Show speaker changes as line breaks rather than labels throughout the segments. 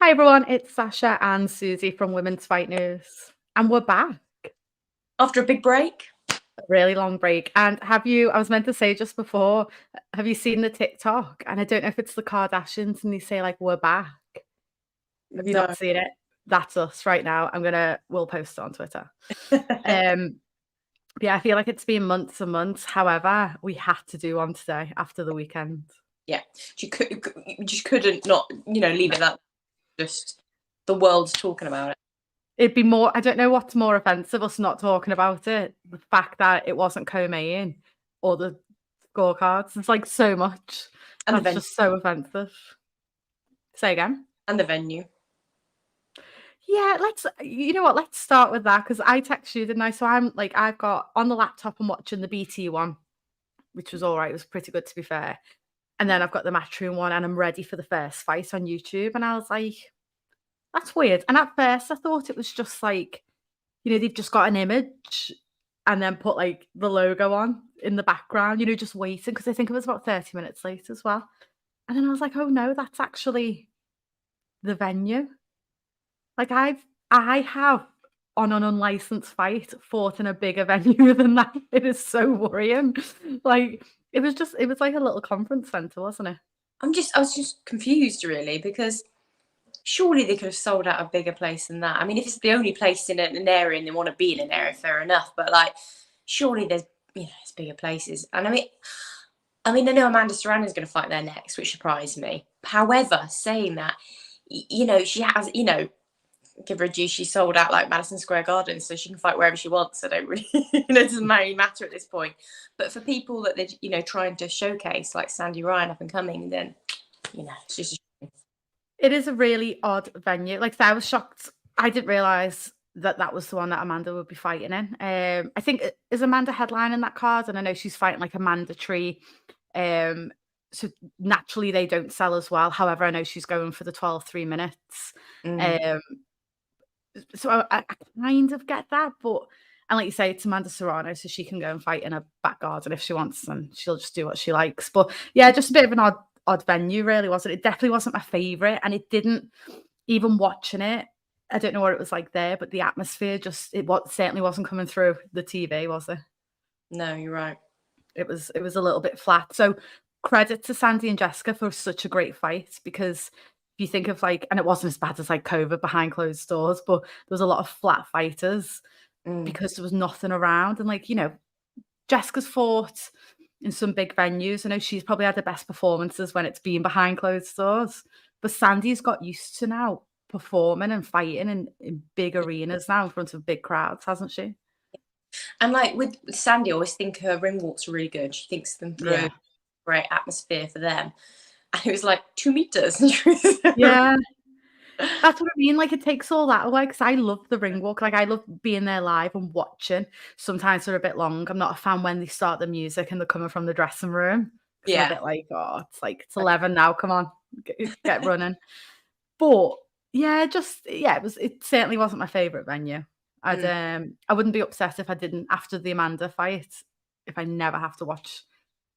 Hi everyone, it's Sasha and Suzy from Women's Fight News, and we're back.
After a big break?
A really long break. And I was meant to say just before, have you seen the TikTok? And I don't know if it's the Kardashians and they say like we're back. Have you
No.
not seen it? That's us right now. We'll post it on Twitter. Um, yeah, I feel like it's been months and months. However, we had to do one today after the weekend.
Yeah. You just couldn't not, leave it that. Just the world's talking about it.
It'd be more, I don't know what's more offensive, us not talking about it. The fact that it wasn't co-main or the scorecards. It's like so much.
And the
That's
venue.
just so offensive. Say again.
And the venue.
Yeah, you know what, let's start with that because I texted you, didn't I? So I've got on the laptop, I'm watching the BT one, which was all right. It was pretty good to be fair. And then I've got the Matchroom one and I'm ready for the first fight on YouTube. And I was like, that's weird. And at first I thought it was just like, they've just got an image and then put like the logo on in the background, just waiting because I think it was about 30 minutes late as well. And then I was like, oh no, that's actually the venue. Like I have on an unlicensed fight fought in a bigger venue than that. It is so worrying. Like it was like a little conference centre, wasn't it?
I was just confused really because surely they could have sold out a bigger place than that. I mean, if it's the only place in an area and they want to be in an area, fair enough. But like, surely there's bigger places. And I know Amanda Serrano is going to fight there next, which surprised me. However, saying that, she has, give her a due, she sold out like Madison Square Garden, so she can fight wherever she wants. I don't really, it doesn't really matter at this point. But for people that they're, trying to showcase, like Sandy Ryan up and coming, then, it's just a shame.
It is a really odd venue. Like I was shocked. I didn't realise that was the one that Amanda would be fighting in. I think is Amanda headlining that card, and I know she's fighting like a mandatory. So naturally they don't sell as well. However, I know she's going for the 12 3 minutes.
Mm.
Um, so I kind of get that, but and like you say, it's Amanda Serrano, so she can go and fight in a back garden if she wants, and she'll just do what she likes. But yeah, just a bit of an odd venue, really, wasn't it? It definitely wasn't my favourite, and it didn't even watching it. I don't know what it was like there, but the atmosphere certainly wasn't coming through the TV, was it?
No, you're right.
It was a little bit flat. So credit to Sandy and Jessica for such a great fight because if you think of like, and it wasn't as bad as like COVID behind closed doors, but there was a lot of flat fighters
Mm.
because there was nothing around. And like, Jessica's fought in some big venues. I know she's probably had the best performances when it's been behind closed doors, but Sandy's got used to now performing and fighting in big arenas now in front of big crowds, hasn't she?
And like with Sandy, I always think her ring walks are really good. She thinks them through.
Yeah.
Great atmosphere for them. And it was like 2 meters.
Yeah. That's what I mean, like, it takes all that away because I love the ring walk, like, I love being there live and watching. Sometimes they're a bit long. I'm not a fan when they start the music and they're coming from the dressing room because 'cause I'm a
Yeah.
bit like, "Oh, it's 11 now, come on, get running." But, yeah, it certainly wasn't my favourite venue.
Mm.
I wouldn't be upset if I didn't after the Amanda fight, if I never have to watch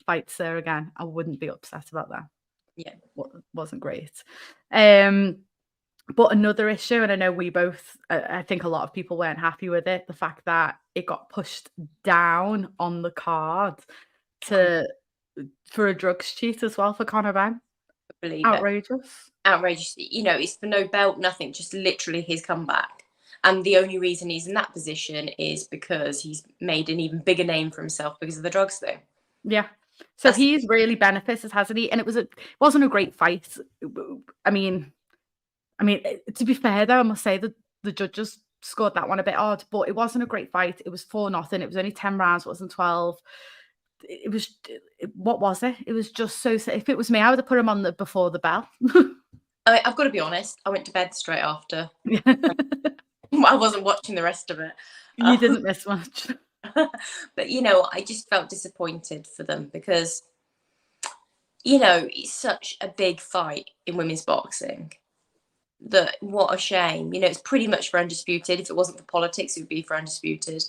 fights there again, I wouldn't be upset about that.
Yeah.
Wasn't great. Um but another issue, and I know we both, I think a lot of people weren't happy with it, the fact that it got pushed down on the card to for a drugs cheat as well for Conor Ben.
Believe it.
Outrageous.
Outrageous. It's for no belt, nothing, just literally his comeback. And the only reason he's in that position is because he's made an even bigger name for himself because of the drugs thing.
Yeah. So
That's
he's really benefited, hasn't he? And it wasn't a great fight. I mean, to be fair though, I must say that the judges scored that one a bit odd, but it wasn't a great fight. It was 4-0. It was only 10 rounds, it wasn't 12. What was it? It was just so if it was me, I would have put him on the before the bell.
I've got to be honest, I went to bed straight after. I wasn't watching the rest of it.
You didn't miss much.
But I just felt disappointed for them because it's such a big fight in women's boxing that what a shame. It's pretty much for undisputed. If it wasn't for politics, it would be for undisputed.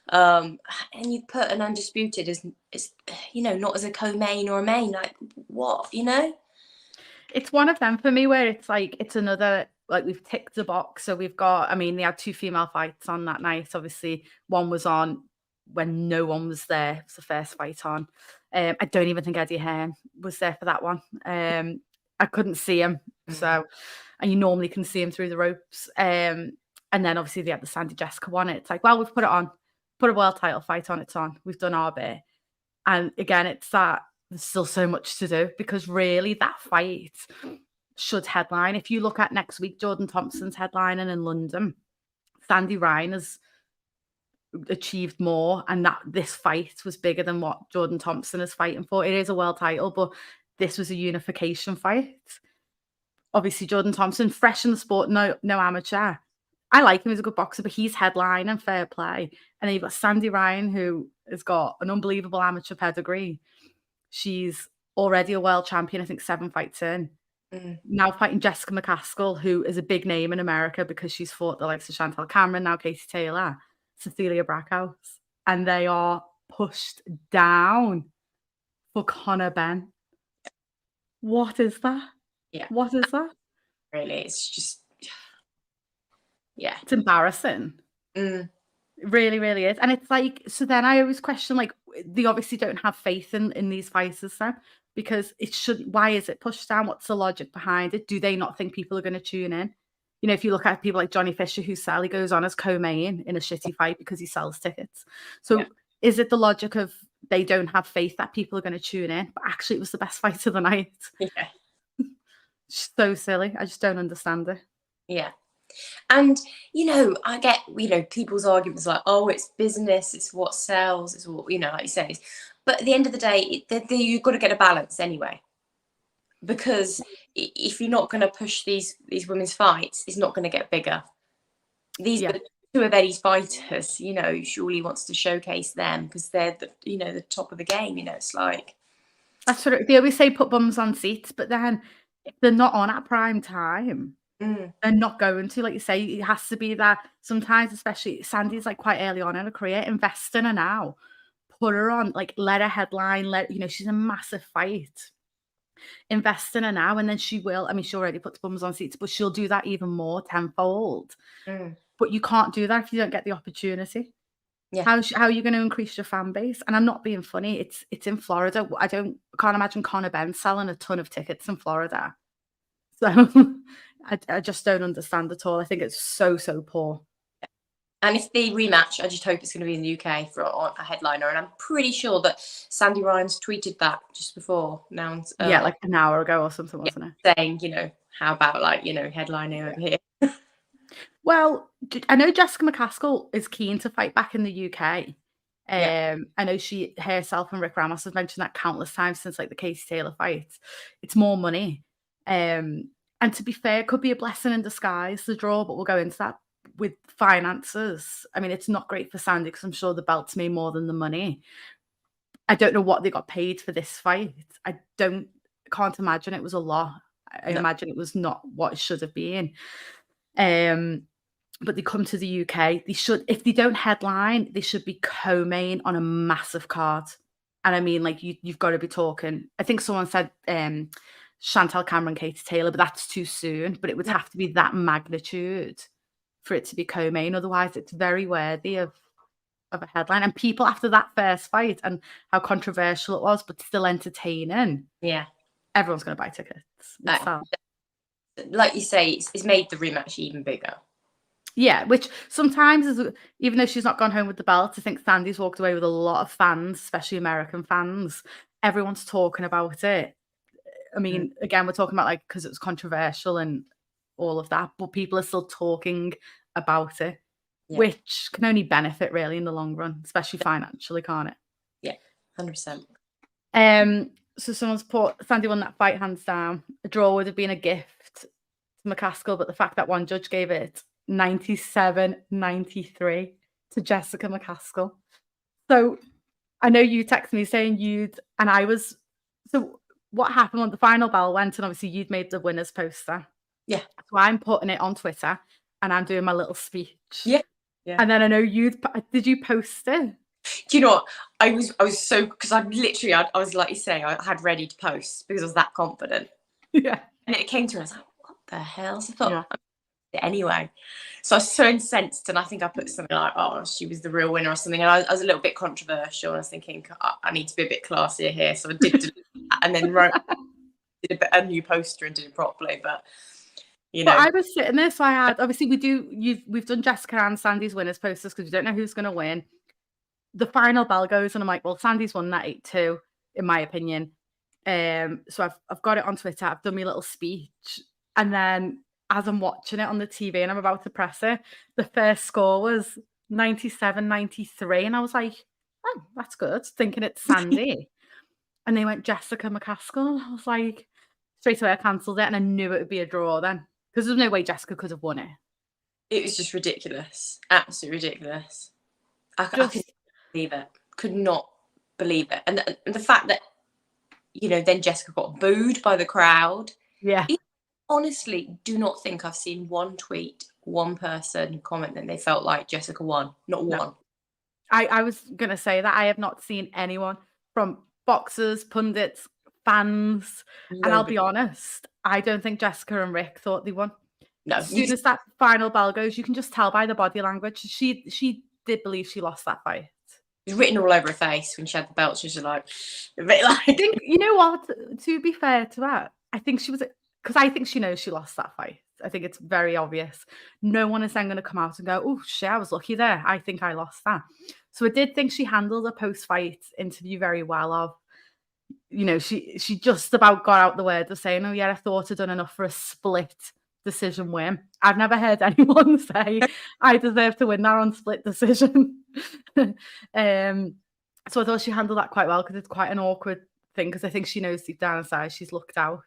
And you put an undisputed as not as a co-main or a main, like what.
It's one of them for me where it's like it's another like we've ticked the box. So we've got, I mean, they had 2 female fights on that night. Obviously, one was on when no one was there. It was the first fight on. I don't even think Eddie Hearn was there for that one. I couldn't see him. So, and you normally can see him through the ropes. And then obviously they had the Sandy Jessica one. It's like, well, we've put it on, put a world title fight on, it's on. We've done our bit. And again, it's that there's still so much to do, because really that fight should headline. If you look at next week, Jordan Thompson's headlining in London. Sandy Ryan has achieved more, and that this fight was bigger than what Jordan Thompson is fighting for. It is a world title, but this was a unification fight. Obviously, Jordan Thompson, fresh in the sport, no amateur. I like him, he's a good boxer, but he's headlining, fair play. And then you've got Sandy Ryan, who has got an unbelievable amateur pedigree. She's already a world champion, I think 7 fights in. Now fighting Jessica McCaskill, who is a big name in America because she's fought the likes of Chantal Cameron, now Katie Taylor, Cecilia Brackhouse. And they are pushed down for Conor Benn. What is that?
Yeah.
What is that?
Really, it's just, yeah.
It's embarrassing. It really, really is. And it's like, so then I always question, like, they obviously don't have faith in these fighters then, because it should, why is it pushed down? What's the logic behind it? Do they not think people are going to tune in? You know, if you look at people like Johnny Fisher, who he goes on as co-main in a shitty fight because he sells tickets. So is it the logic of they don't have faith that people are going to tune in? But actually it was the best fight of the night.
Yeah.
So silly. I just don't understand it.
Yeah. And, you know, I get, you know, people's arguments like, oh, it's business, it's what sells, it's what, you know, like you say. But at the end of the day, you've got to get a balance anyway. Because if you're not going to push these women's fights, it's not going to get bigger. These are 2 of Eddie's fighters, you know, surely wants to showcase them because they're, the top of the game, you know, it's like.
That's what they always say, put bums on seats, but then if they're not on at prime time, they're not going to, like you say, it has to be that sometimes, especially Sandy's like quite early on in her career, invest in her now, put her on, like let her headline, she's a massive fight. Invest in her now, and then she will. I mean, she already puts bums on seats, but she'll do that even more tenfold. But you can't do that if you don't get the opportunity. Yeah. How are you going to increase your fan base? And I'm not being funny. It's in Florida. I can't imagine Conor Benn selling a ton of tickets in Florida. So I just don't understand at all. I think it's so poor.
And if they rematch, I just hope it's going to be in the UK for a headliner. And I'm pretty sure that Sandy Ryan's tweeted that just before now.
Yeah, like an hour ago or something, wasn't it?
Saying, you know, how about like, you know, headlining over here.
Well, I know Jessica McCaskill is keen to fight back in the UK. I know she herself and Rick Ramos have mentioned that countless times since like the Katie Taylor fight. It's more money. And to be fair, it could be a blessing in disguise, the draw, but we'll go into that with finances. I mean, it's not great for Sandy because I'm sure the belts mean more than the money. I don't know what they got paid for this fight. I can't imagine it was a lot. I imagine it was not what it should have been. But they come to the UK. They should, if they don't headline, they should be co-main on a massive card. And I mean, like you've got to be talking. I think someone said Chantal Cameron, Katie Taylor, but that's too soon. But it would have to be that magnitude for it to be co-main. Otherwise, it's very worthy of a headline. And people after that first fight and how controversial it was, but still entertaining.
Yeah,
everyone's going to buy tickets.
Like you say, it's made the rematch even bigger.
Yeah, which sometimes is, even though she's not gone home with the belt, I think Sandy's walked away with a lot of fans, especially American fans. Everyone's talking about it. I mean, again, we're talking about like because it was controversial and all of that, but people are still talking about it, which can only benefit really in the long run, especially financially, can't it?
Yeah, 100%.
So someone's put Sandy won that fight hands down. A draw would have been a gift to McCaskill, but the fact that one judge gave it 97-93 to Jessica McCaskill. So I know you texted me saying so what happened when the final bell went and obviously you'd made the winner's poster.
Yeah.
So I'm putting it on Twitter and I'm doing my little speech.
Yeah.
And then I know did you post it?
Do you know what? I was so, because I was like you say, I had ready to post because I was that confident.
Yeah.
And it came to me, I was like, what the hell? So I thought, it anyway. So I was so incensed, and I think I put something like, "Oh, she was the real winner" or something. And I was a little bit controversial, and I was thinking, I need to be a bit classier here. So I did delete that, and then did a new poster and did it properly. But
But I was sitting there, so I had obviously we've done Jessica and Sandy's winners posters because we don't know who's going to win. The final bell goes, and I'm like, well, Sandy's won that 8-2, in my opinion. So I've got it on Twitter. I've done my little speech, and then as I'm watching it on the TV and I'm about to press it, the first score was 97-93, and I was like, oh, that's good. Thinking it's Sandy, and they went Jessica McCaskill. I was like, straight away I cancelled it, and I knew it would be a draw then because there's no way Jessica could have won it.
it was just ridiculous, absolutely ridiculous. I couldn't believe it. Could not believe it, and the fact that then Jessica got booed by the crowd.
Yeah.
Honestly, do not think I've seen one tweet, one person comment that they felt like Jessica won. Not one.
No. I was going to say that I have not seen anyone from boxers, pundits, fans, and I'll be honest, I don't think Jessica and Rick thought they won.
No.
As soon as that final bell goes, you can just tell by the body language. She did believe she lost that fight.
It was written all over her face when she had the belt. She was like, a bit like.
I think, you know what? To be fair to her, I think she was, because I think she knows she lost that fight. I think it's very obvious. No one is then going to come out and go, oh, shit, I was lucky there. I think I lost that. So I did think she handled a post-fight interview very well of, she just about got out the word of saying, oh, yeah, I thought I'd done enough for a split decision win. I've never heard anyone say I deserve to win that on split decision. So I thought she handled that quite well because it's quite an awkward thing because I think she knows deep down inside she's looked out,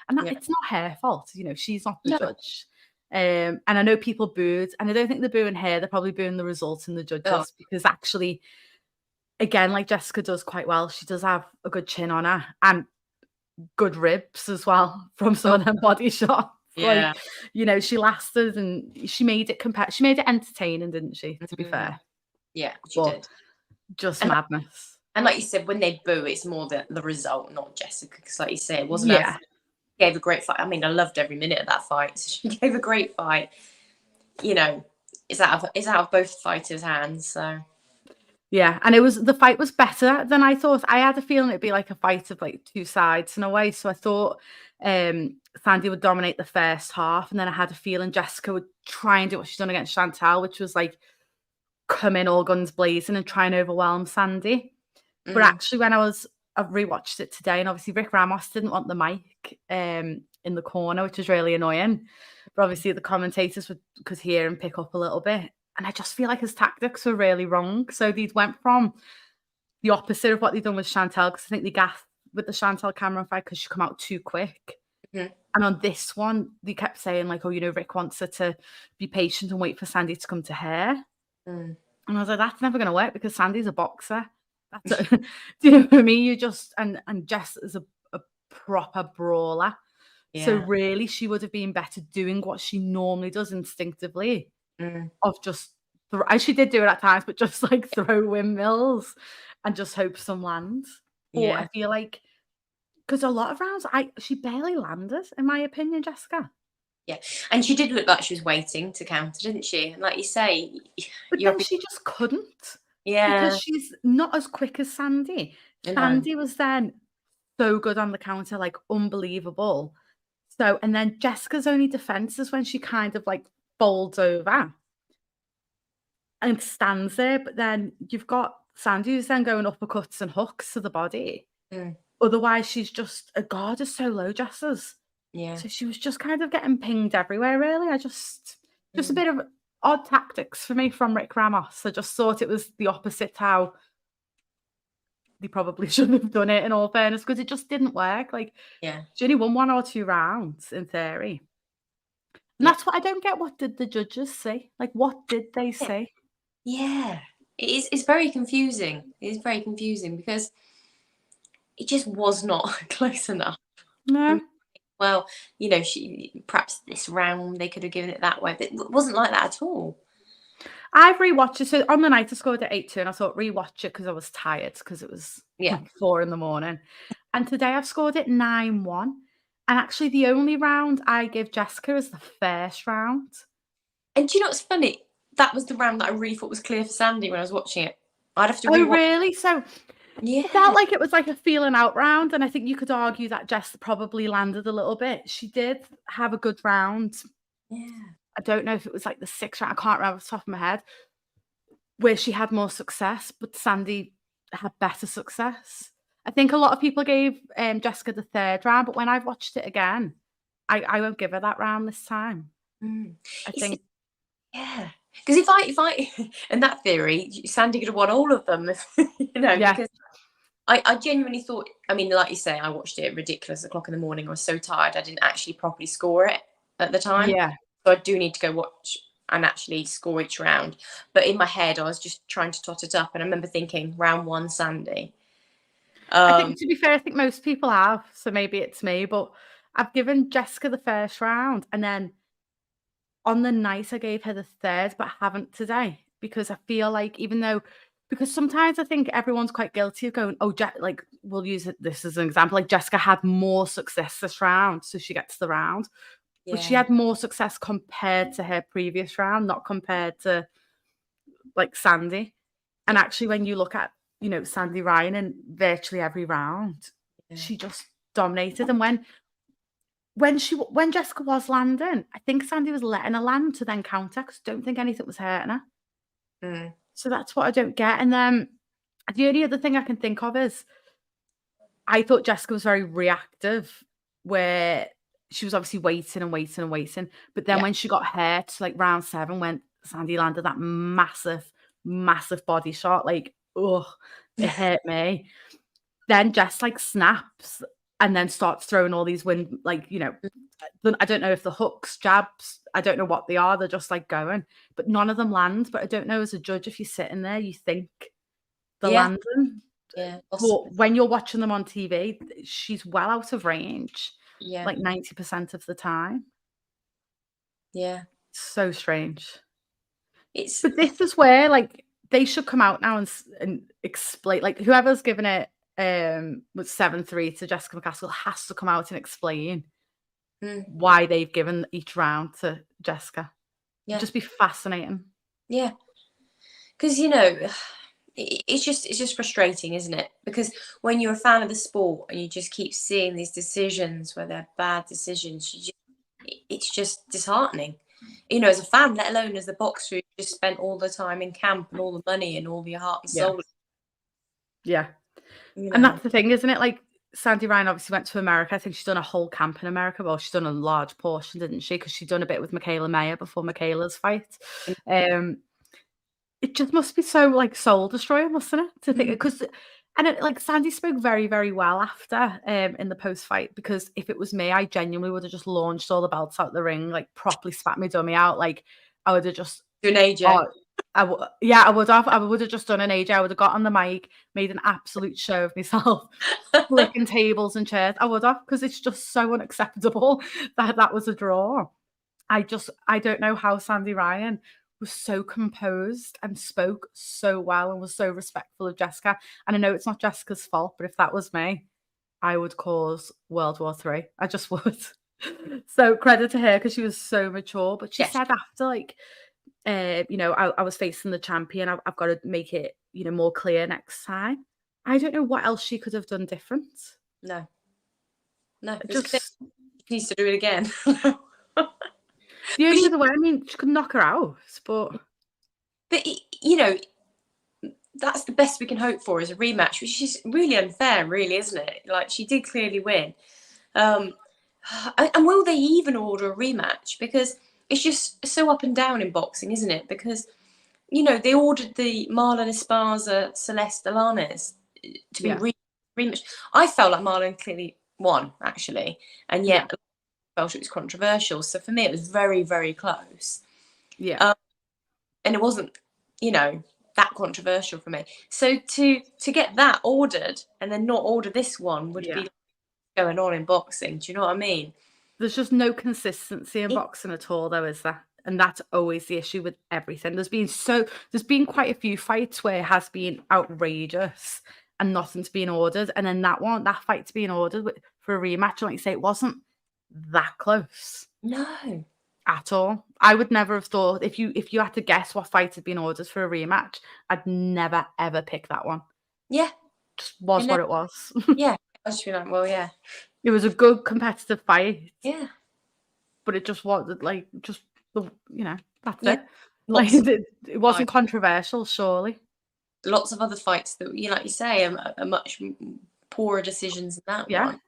and that it's not her fault. She's not the judge. And I know people booed, and I don't think they're booing her. They're probably booing the results and the judges because actually, again, like Jessica does quite well. She does have a good chin on her and good ribs as well from some of them body shots.
Yeah.
Like, she lasted and she made it she made it entertaining, didn't she? To be fair.
Yeah, she did.
Just madness.
And like you said, when they boo, it's more the result, not Jessica. Because like you said, it wasn't her. She gave a great fight. I mean, I loved every minute of that fight. So she gave a great fight. It's out of both fighters' hands. So
yeah, and the fight was better than I thought. I had a feeling it'd be like a fight of like two sides in a way. So I thought Sandy would dominate the first half, and then I had a feeling Jessica would try and do what she's done against Chantal, which was like come in all guns blazing and try and overwhelm Sandy. But actually, when I rewatched it today, and obviously Rick Ramos didn't want the mic in the corner, which was really annoying. But obviously the commentators could hear and pick up a little bit. And I just feel like his tactics were really wrong. So they went from the opposite of what they'd done with Chantal, because I think they gassed with the Chantal Cameron fight because she come out too quick. And on this one, they kept saying like, oh, Rick wants her to be patient and wait for Sandy to come to her. And I was like, that's never going to work because Sandy's a boxer. Do you know what I mean? You just, and Jess is a proper brawler. Yeah. So really, she would have been better doing what she normally does instinctively of just, as she did do it at times, but just like throw windmills and just hope some lands. Or I feel like, because a lot of rounds, she barely landed, in my opinion, Jessica.
Yeah, and she did look like she was waiting to counter, didn't she? And like you say,
but then she just couldn't.
Yeah,
because she's not as quick as Sandy. Sandy was then so good on the counter, like unbelievable. So, and then Jessica's only defense is when she kind of like folds over and stands there. But then you've got Sandy who's then going uppercuts and hooks to the body. Otherwise, she's just a guard is so low, Jess's.
Yeah.
So she was just kind of getting pinged everywhere, really. I just a bit of odd tactics for me from Rick Ramos. I just thought it was the opposite how they probably shouldn't have done it, in all fairness, because it just didn't work. Like, she only won 1 or 2 rounds in theory. And that's what I don't get. What did the judges say? Like, what did they say?
Yeah. It's very confusing. It's very confusing because it just was not close enough.
No.
Well, she perhaps this round they could have given it that way, but it wasn't like that at all.
I've rewatched it. So on the night I scored at 8-2, and I thought rewatch it because I was tired because it was like 4 a.m. And today I've scored it 9-1, And actually, the only round I give Jessica is the first round.
And do you know what's funny? That was the round that I really thought was clear for Sandy when I was watching it. I'd have to
Oh,
rewatch.
really? So it felt
Yeah.
like it was like a feeling out round, and I think you could argue that Jess probably landed a little bit. She did have a good round.
Yeah.
I don't know if it was like the 6th round, I can't remember off the top of my head, where she had more success, but Sandy had better success. I think a lot of people gave Jessica the 3rd round, but when I've watched it again, I won't give her that round this time.
Mm.
I
It's,
think
yeah. Because if I, in that theory, Sandy could have won all of them,
yeah,
because I genuinely thought, I mean, like you say, I watched it ridiculous o'clock in the morning. I was so tired, I didn't actually properly score it at the time.
yeah.
So I do need to go watch and actually score each round. But in my head, I was just trying to tot it up. And I remember thinking, round 1, Sandy.
I think, to be fair, I think most people have, so maybe it's me, but I've given Jessica the 1st round, and then on the night I gave her the 3rd, but I haven't today, because I feel like because sometimes I think everyone's quite guilty of going, "Oh, like, we'll use this as an example, like, Jessica had more success this round, so she gets the round." But she
Yeah.
had more success compared to her previous round, not compared to, like, Sandy. And actually, when you look at, Sandy Ryan in virtually every round,
Yeah.
she just dominated. And when Jessica was landing, I think Sandy was letting her land to then counter, 'cause I don't think anything was hurting her.
Mm.
So that's what I don't get. And then the only other thing I can think of is I thought Jessica was very reactive, where she was obviously waiting and waiting and waiting. But then
Yeah.
when she got hurt, like round 7, when Sandy landed that massive, massive body shot, like, ugh, it hurt me. Then Jess like snaps and then starts throwing all these I don't know if the hooks, jabs, I don't know what they are. They're just like going, but none of them land. But I don't know, as a judge, if you're sitting there, you think they're
Yeah.
landing.
Yeah.
But when you're watching them on TV, she's well out of range,
Yeah.
like 90% of the time.
Yeah.
So strange.
It's,
But this is where, like, they should come out now and explain, like, whoever's given it was 7-3 to Jessica McCaskill has to come out and explain
mm,
why they've given each round to Jessica. It'd
yeah.
just be fascinating.
Yeah. Because, it's just frustrating, isn't it? Because when you're a fan of the sport and you just keep seeing these decisions where they're bad decisions, it's just disheartening. As a fan, let alone as a boxer who just spent all the time in camp and all the money and all your heart and
Yeah.
soul.
Yeah.
You
And
know,
that's the thing, isn't it? Like, Sandy Ryan obviously went to America. I think she's done a whole camp in America. Well, she's done a large portion, didn't she? Because she'd done a bit with Michaela Mayer before Michaela's fight. Um, it just must be so, like, soul destroying, mustn't it? To think,
Mm.
because like, Sandy spoke very, very well after, in the post-fight, because if it was me, I genuinely would have just launched all the belts out the ring, like, properly spat my dummy out. Like, I would have just
To an AJ.
oh, yeah, I would have. I would have just done an AJ. I would have got on the mic, made an absolute show of myself, flicking tables and chairs. I would have, because it's just so unacceptable that that was a draw. I don't know how Sandy Ryan was so composed and spoke so well and was so respectful of Jessica. And I know it's not Jessica's fault, but if that was me, I would cause World War III. I just would. So credit to her, because she was so mature. But she
Yes.
said after, like, I was facing the champion. I've got to make it, more clear next time. I don't know what else she could have done different.
No. No. It's clear.
Just
She needs to do it again.
the
But
only other way, I mean, she could knock her out, but
that's the best we can hope for, is a rematch, which is really unfair, really, isn't it? Like, she did clearly win. And will they even order a rematch? Because it's just so up and down in boxing, isn't it? Because, they ordered the Marlon Esparza Celeste Alanes to be
yeah,
rematch. I felt like Marlon clearly won, actually. And
yeah,
yet I felt it was controversial. So for me, it was very, very close.
yeah,
And it wasn't, that controversial for me. So to get that ordered and then not order this one would
yeah.
be going on in boxing. Do you know what I mean?
There's just no consistency in
It,
boxing at all, though, is there? And that's always the issue with everything. There's been quite a few fights where it has been outrageous and nothing's been ordered, and then that fight's being ordered for a rematch. And like you say, it wasn't that close
No.
at all. I would never have thought if you had to guess what fight had been ordered for a rematch, I'd never ever pick that one.
Yeah.
Just
I
was
know.
what it was.
Yeah. I just be like, well, yeah.
It was a good competitive fight,
Yeah.
but it just wasn't like just the that's
Yeah.
it. Like
Lots of
it wasn't
fights,
controversial, surely.
lots of other fights that, like you say, are much poorer decisions than that
Yeah,
one.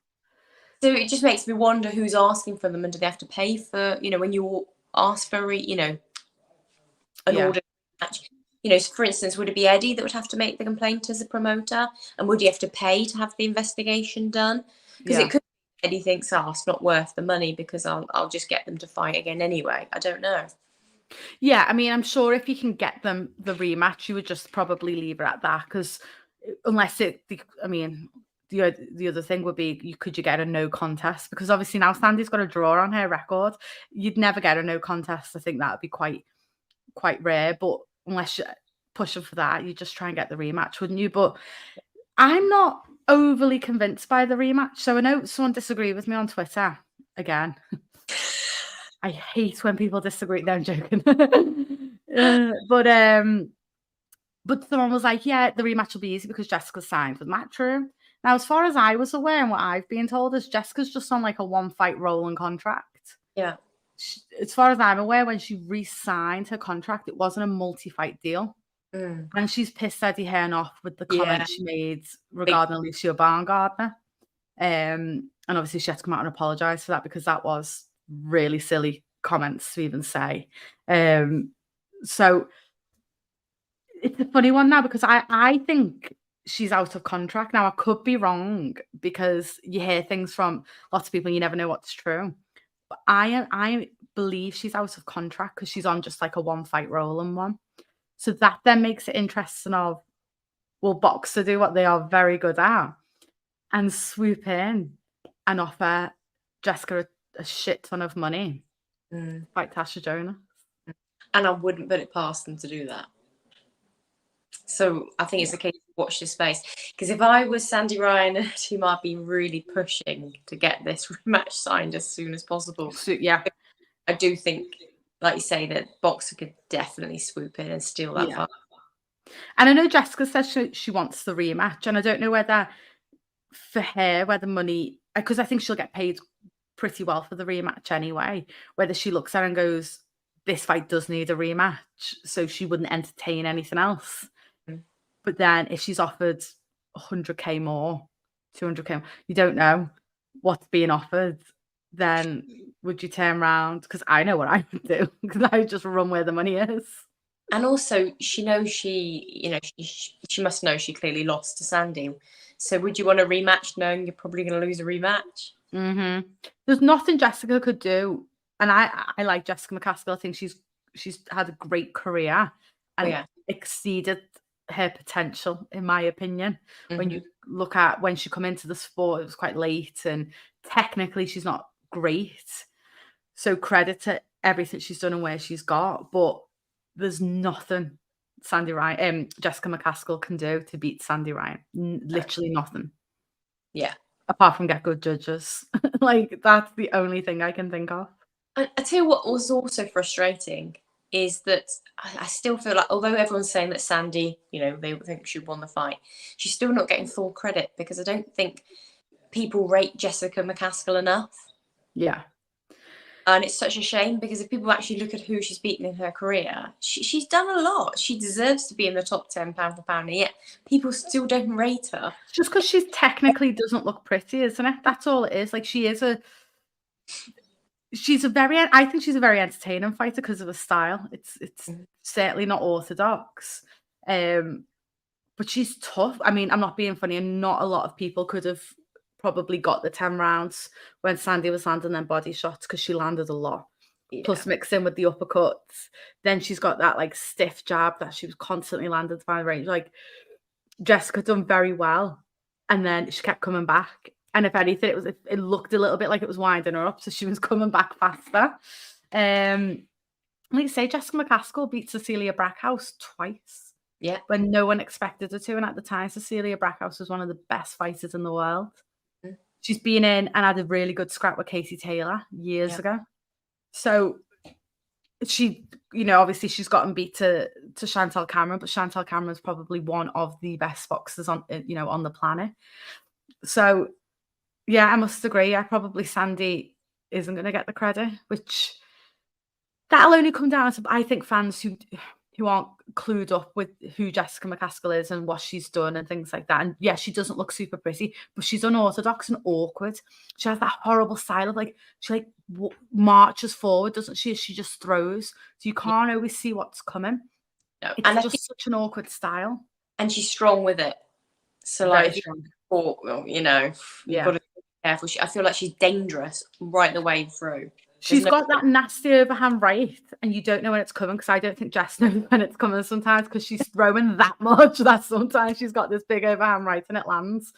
So it just makes me wonder who's asking for them, and do they have to pay for, when you ask for, an
yeah,
order match? For instance, would it be Eddie that would have to make the complaint as a promoter? And would he have to pay to have the investigation done? Because it
yeah.
could be Eddie thinks, oh, it's not worth the money because I'll just get them to fight again anyway. I don't know.
Yeah, I mean, I'm sure if you can get them the rematch, you would just probably leave it at that because unless I mean, the other thing would be could you get a no contest? Because obviously now Sandy's got a draw on her record. You'd never get a no contest. I think that would be quite rare. But unless you're pushing for that, you just try and get the rematch, wouldn't you? But I'm not overly convinced by the rematch. So I know someone disagreed with me on Twitter again. I hate when people disagree. No, I'm joking. But someone was like, "Yeah, the rematch will be easy because Jessica's signed with Matchroom." Now, as far as I was aware and what I've been told is Jessica's just on like a one fight rolling contract.
Yeah.
As far as I'm aware, when she re-signed her contract, it wasn't a multi-fight deal.
Mm.
And she's pissed Eddie Hearn off with the
Yeah.
comments she made
Big.
regarding Alicia Baumgardner. And obviously she had to come out and apologise for that because that was really silly comments to even say. So it's a funny one now because I think she's out of contract. Now I could be wrong because you hear things from lots of people, you never know what's true. But I believe she's out of contract because she's on just like a one fight rolling one. So that then makes it interesting of will Boxer do what they are very good at and swoop in and offer Jessica a shit ton of money
Mm.
like Tasha Jonah.
And I wouldn't put it past them to do that. So I think it's a case of watch this space. Because if I was Sandy Ryan and team, I'd be really pushing to get this rematch signed as soon as possible.
So yeah,
I do think, like you say, that Boxer could definitely swoop in and steal that
yeah.
fight.
And I know Jessica says she wants the rematch, and I don't know whether for her, whether money because I think she'll get paid pretty well for the rematch anyway, whether she looks at it and goes, "This fight does need a rematch," so she wouldn't entertain anything else.
Mm.
But then if she's offered 100K more, 200K more, you don't know what's being offered, then would you turn around? Because I know what I would do, because I would just run where the money is.
And also, she knows she must know she clearly lost to Sandy. So would you want a rematch knowing you're probably going to lose a rematch?
Mhm. There's nothing Jessica could do, and I like Jessica McCaskill. I think she's had a great career
Oh,
and
yeah.
exceeded her potential, in my opinion. When
Hmm.
you look at when she come into the sport, it was quite late, and technically she's not great. So credit to everything she's done and where she's got, but there's nothing Jessica McCaskill can do to beat Sandy Ryan. Literally nothing.
Yeah.
Apart from get good judges. Like, that's the only thing I can think of.
I tell you what was also frustrating is that I still feel like, although everyone's saying that Sandy, they think she won the fight, she's still not getting full credit because I don't think people rate Jessica McCaskill enough.
Yeah.
And it's such a shame because if people actually look at who she's beaten in her career, she's done a lot. She deserves to be in the top 10 pound for pound, and yet people still don't rate her.
Just because she's technically doesn't look pretty, isn't it? That's all it is. Like, she's a very I think she's a very entertaining fighter because of her style. It's
Mhm.
certainly not orthodox. Um, but she's tough. I mean, I'm not being funny, and not a lot of people could have probably got the 10 rounds when Sandy was landing them body shots because she landed a lot.
Yeah.
Plus mixed in with the uppercuts. Then she's got that, like, stiff jab that she was constantly landing by the range. Like, Jessica done very well, and then she kept coming back. And if anything, it looked a little bit like it was winding her up, so she was coming back faster. Like you say, Jessica McCaskill beat Cecilia Brackhouse twice
Yeah.
when no one expected her to, and at the time, Cecilia Brackhouse was one of the best fighters in the world. She's been in and had a really good scrap with Katie Taylor years ago. So she, obviously she's gotten beat to Chantal Cameron, but Chantal Cameron's probably one of the best boxers on the planet. So yeah, I must agree. Probably Sandy isn't going to get the credit, which that'll only come down to, I think, fans who aren't clued up with who Jessica McCaskill is and what she's done and things like that. And yeah, she doesn't look super pretty, but she's unorthodox and awkward. She has that horrible style of she marches forward, doesn't she? She just throws. So you can't always see what's coming.
No.
It's
and
just such an awkward style.
And she's strong with it. So
Very strong.
You've got to be careful. I feel like she's dangerous right the way through.
She's got that nasty overhand right, and you don't know when it's coming, because I don't think Jess knows when it's coming sometimes, because she's throwing that much that sometimes she's got this big overhand right and it lands.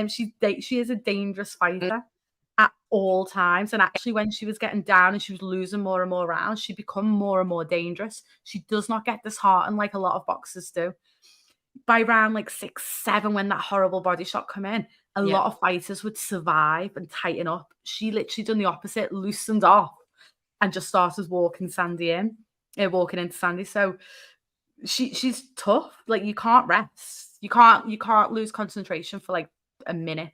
She is a dangerous fighter at all times, and actually when she was getting down and she was losing more and more rounds, she'd become more and more dangerous. She does not get disheartened like a lot of boxers do. By round 6, 7, when that horrible body shot come in, a lot of fighters would survive and tighten up. She literally done the opposite, loosened off and just started walking into Sandy. So she's tough. You can't rest. You can't lose concentration for a minute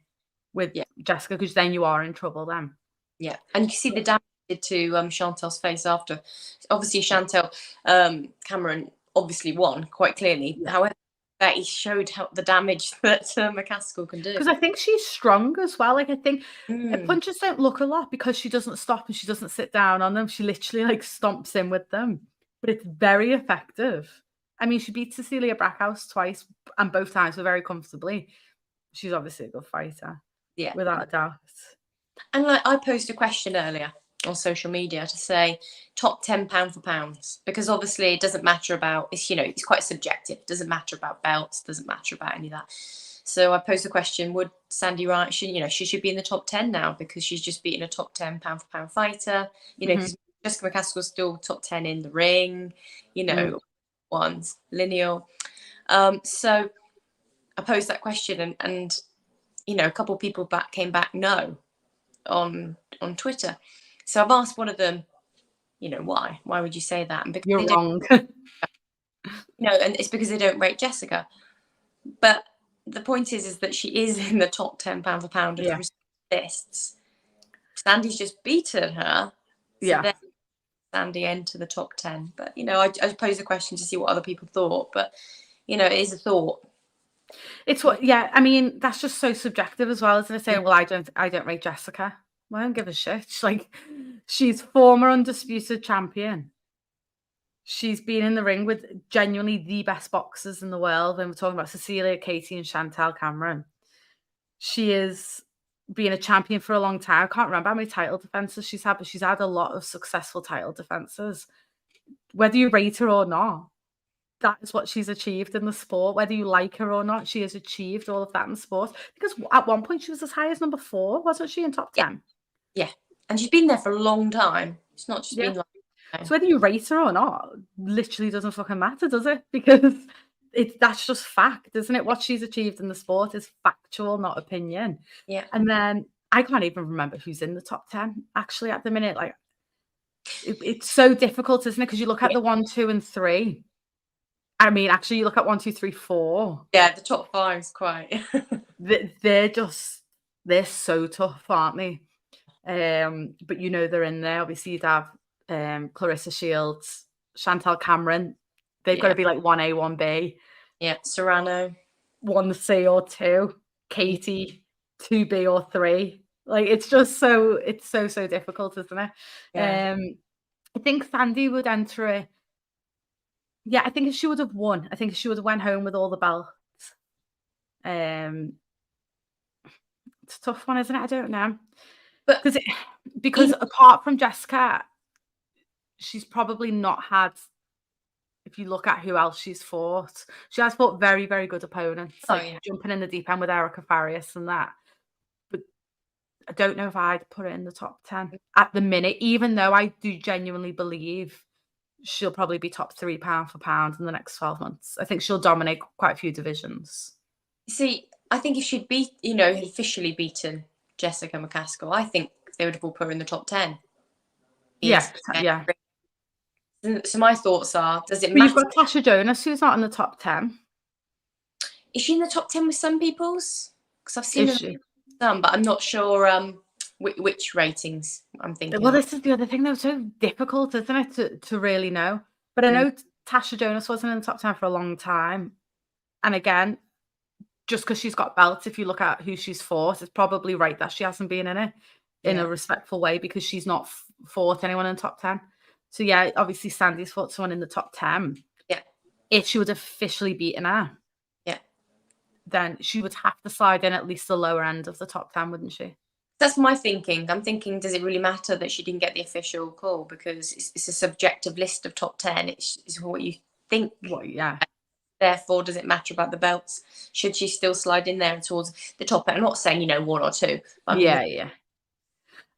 with Jessica, because then you are in trouble then.
Yeah. And you can see the damage it did to Chantal's face after. Obviously Chantal Cameron obviously won quite clearly. Yeah. However, that he showed the damage that McCaskill can do.
Because I think she's strong as well. I think punches don't look a lot because she doesn't stop and she doesn't sit down on them. She literally stomps in with them. But it's very effective. I mean, she beat Cecilia Brackhouse twice, and both times were very comfortably. She's obviously a good fighter. Yeah. Without a doubt.
And I posed a question earlier on social media to say top 10 pound for pounds, because obviously it doesn't matter about, it's quite subjective. It doesn't matter about belts, doesn't matter about any of that. So I posed the question, would Sandy Wright, she should be in the top 10 now, because she's just beaten a top 10 pound for pound fighter, because Jessica McCaskill's still top 10 in the ring, ones lineal. So I posed that question and a couple of people came back no on Twitter. So I've asked one of them, why would you say that? And because
you're wrong.
And it's because they don't rate Jessica. But the point is that she is in the top 10 pound for pound of the lists. Sandy's just beaten her. So then Sandy enter the top 10. But I posed a question to see what other people thought. But it is a thought.
It's I mean, that's just so subjective as well, isn't it? Saying, well, I don't rate Jessica. Well, I don't give a shit. She's former undisputed champion. She's been in the ring with genuinely the best boxers in the world. When we're talking about Cecilia, Katie, and Chantal Cameron, she is being a champion for a long time. I can't remember how many title defenses she's had, but she's had a lot of successful title defenses. Whether you rate her or not, that is what she's achieved in the sport. Whether you like her or not, she has achieved all of that in the sport. Because at one point she was as high as number 4, wasn't she, in top 10?
Yeah. And she's been there for a long time. It's not just been
so whether you rate her or not, literally doesn't fucking matter, does it? Because that's just fact, isn't it? What she's achieved in the sport is factual, not opinion.
Yeah.
And then I can't even remember who's in the top 10 actually at the minute. It's so difficult, isn't it? Because you look at the 1, 2, and 3. I mean, actually, you look at 1, 2, 3, 4.
Yeah, the top 5 is quite.
they're so tough, aren't they? But they're in there. Obviously, you'd have Clarissa Shields, Chantal Cameron. They've got to be 1A, 1B.
Yeah, Serrano,
1C or 2. Katie, 2B or 3. It's just so difficult, isn't it? Yeah. I think Sandy would enter it. Yeah, I think if she would have won, I think if she would have went home with all the belts. It's a tough one, isn't it? I don't know. But because apart from Jessica, she's probably not had, if you look at who else she's fought, she has fought very, very good opponents, jumping in the deep end with Erica Farias and that. But I don't know if I'd put it in the top 10 at the minute, even though I do genuinely believe she'll probably be top 3 pound for pound in the next 12 months. I think she'll dominate quite a few divisions.
See, I think if she'd officially beaten Jessica McCaskill, I think they would have all put her in the top 10.
Yeah, yeah.
So my thoughts are, does it
But you've
matter?
got Tasha Jonas, who's not in the top 10.
Is she in the top 10 with some people's? Because I've seen
Is
her
she?
some, but I'm not sure which ratings I'm thinking
Well,
of.
this is the other thing, though. So difficult, isn't it, to really know? But I know Tasha Jonas wasn't in the top 10 for a long time. And again, just because she's got belts, if you look at who she's fought, it's probably right that she hasn't been in it in a respectful way, because she's not fought anyone in the top 10. So yeah, obviously Sandy's fought someone in the top 10.
Yeah.
If she would have officially beaten her,
Yeah.
then she would have to slide in at least the lower end of the top 10, wouldn't she?
That's my thinking. I'm thinking, does it really matter that she didn't get the official call? Because it's a subjective list of top 10. It's what you think.
Well, yeah.
Therefore, does it matter about the belts? Should she still slide in there towards the top end? I'm not saying, 1 or 2. But
Yeah.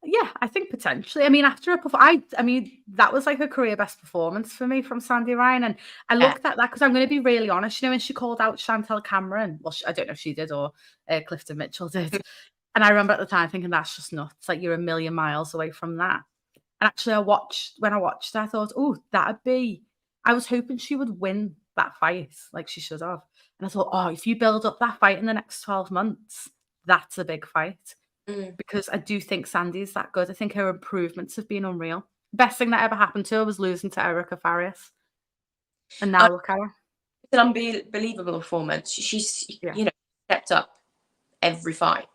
Yeah, I think potentially. I mean, after I mean, that was like a career best performance for me from Sandy Ryan. And I looked at that because I'm going to be really honest. When she called out Chantel Cameron, well, I don't know if she did or Clifton Mitchell did. And I remember at the time thinking, that's just nuts. Like, you're a million miles away from that. And actually, when I watched it, I thought, oh, I was hoping she would win that fight like she should have. And I thought, oh, if you build up that fight in the next 12 months, that's a big fight. Because I do think Sandy is that good. I think her improvements have been unreal. Best thing that ever happened to her was losing to Erica Farias. And now look at her.
It's an unbelievable performance. She's, stepped up every fight.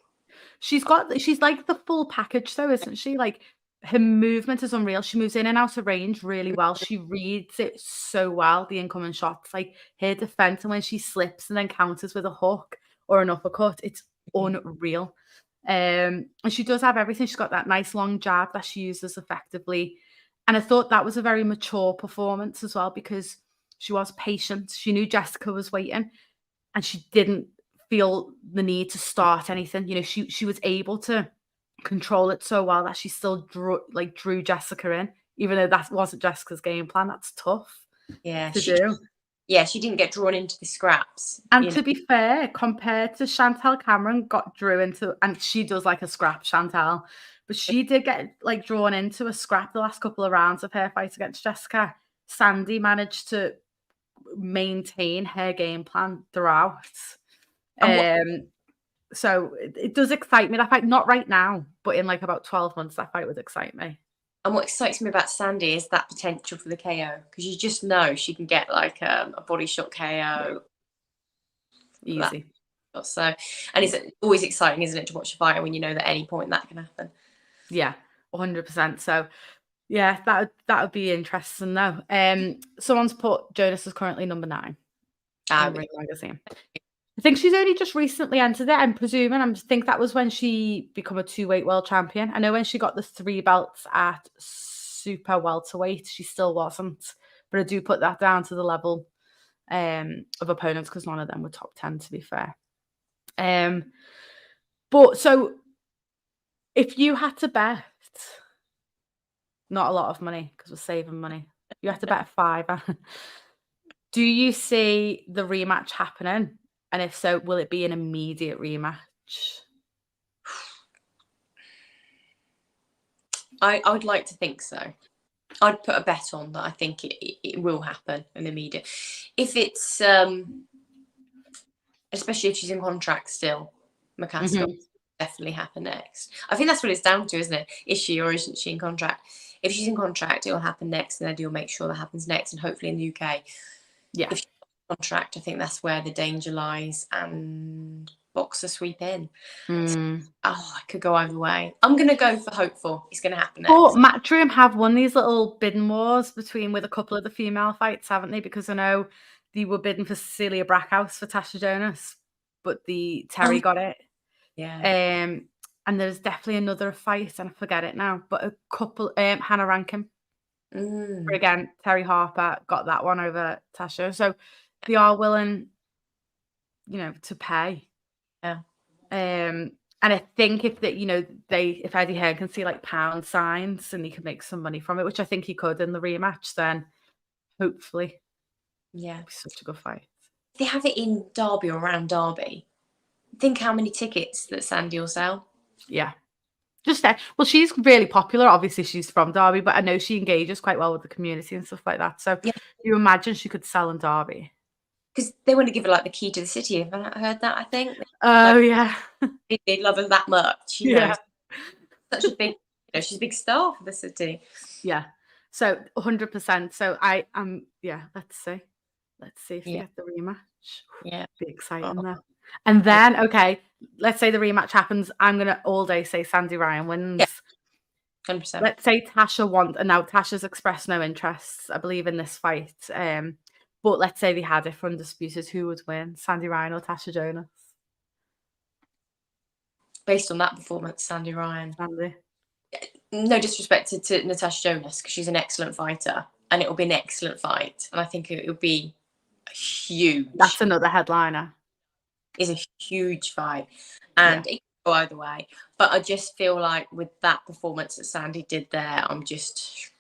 She's like the full package though, isn't she? Like, her movement is unreal. She moves in and out of range really well. She reads it so well, the incoming shots. Like, her defense, and when she slips and then counters with a hook or an uppercut, it's unreal. And she does have everything. She's got that nice long jab that she uses effectively. And I thought that was a very mature performance as well, because she was patient. She knew Jessica was waiting and she didn't feel the need to start anything. She was able to control it so well that she still drew Jessica in, even though that wasn't Jessica's game plan. That's tough to do.
Yeah, she didn't get drawn into the scraps.
And to be fair, compared to Chantel Cameron got drew into, and she does like a scrap, Chantel, but she did get like drawn into a scrap the last couple of rounds of her fight against Jessica. Sandy managed to maintain her game plan throughout. So it does excite me, that fight. Not right now, but in like about 12 months, that fight would excite me.
And what excites me about Sandy is that potential for the KO, because you just know she can get like a body shot KO.
Easy.
So, and it's always exciting, isn't it, to watch a fighter when you know that at any point that can happen.
Yeah, 100%. So yeah, that would be interesting though. Someone's put Jonas is currently number 9 in Ring Magazine. I think she's only just recently entered it, I'm presuming. I think that was when she became a 2-weight world champion. I know when she got the 3 belts at super welterweight, she still wasn't. But I do put that down to the level of opponents, because none of them were top 10, to be fair. But so if you had to bet, not a lot of money because we're saving money, you have to bet a £5. Do you see the rematch happening? And if so, will it be an immediate rematch?
I would like to think so. I'd put a bet on that. I think it will happen an immediate. If it's, especially if she's in contract still, McCaskill definitely happen next. I think that's what it's down to, isn't it? Is she or isn't she in contract? If she's in contract, it will happen next, and I do make sure that happens next, and hopefully in the UK.
Yeah.
If she's in contract, I think that's where the danger lies, and boxer sweep in. I could go either way. I'm going to go for hopeful. It's going to happen next.
But Matchroom have won these little bidding wars with a couple of the female fights, haven't they? Because I know they were bidding for Cecilia Brackhouse for Tasha Jonas, but Terry got it.
Yeah.
And there's definitely another fight, and I forget it now, but a couple, Hannah Rankin. But again, Terry Harper got that one over Tasha. So they are willing, to pay.
Yeah.
And I think if Eddie Hearn can see like pound signs and he can make some money from it, which I think he could in the rematch, then hopefully, it'll be such a good fight.
If they have it in Derby or around Derby, think how many tickets that Sandy will sell.
Yeah. Just well, she's really popular. Obviously, she's from Derby, but I know she engages quite well with the community and stuff like that. So
Yeah,
you imagine she could sell in Derby.
because they want to give her like the key to the city. Have I heard that? I think
Oh
like
yeah,
they love her that much.
yeah,
Such a big, she's a big star for the city.
yeah. So 100%. So I am. Yeah. Let's see if they
Yeah,
get the rematch.
yeah.
Be
Oh,
exciting there. And then okay, let's say the rematch happens. I'm gonna all day say Sandy Ryan
yeah,
wins.
100%.
Let's say Tasha won, and now Tasha's expressed no interest, I believe, in this fight. But let's say they had it for undisputed, who would win, Sandy Ryan or Tasha Jonas?
Based on that performance, Sandy Ryan.
Sandy.
No disrespect to Natasha Jonas, because she's an excellent fighter, and it will be an excellent fight. And I think it will be huge.
That's another headliner.
Is a huge fight,
Yeah.
and it can go either way. But I just feel like with that performance that Sandy did there, I'm just,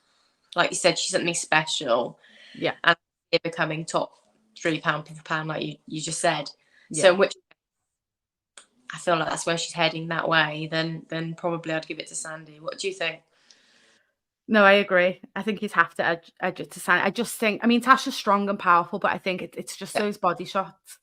like you said, she's something special.
Yeah.
And they're becoming top £3 per pound, like you just said.
Yeah.
So in which I feel like that's where she's heading that way, then probably I'd give it to Sandy. What do you think?
No, I agree. I think you'd have to edge it to Sandy. I just think, I mean, Tasha's strong and powerful, but I think it's just
Yeah.
those body shots.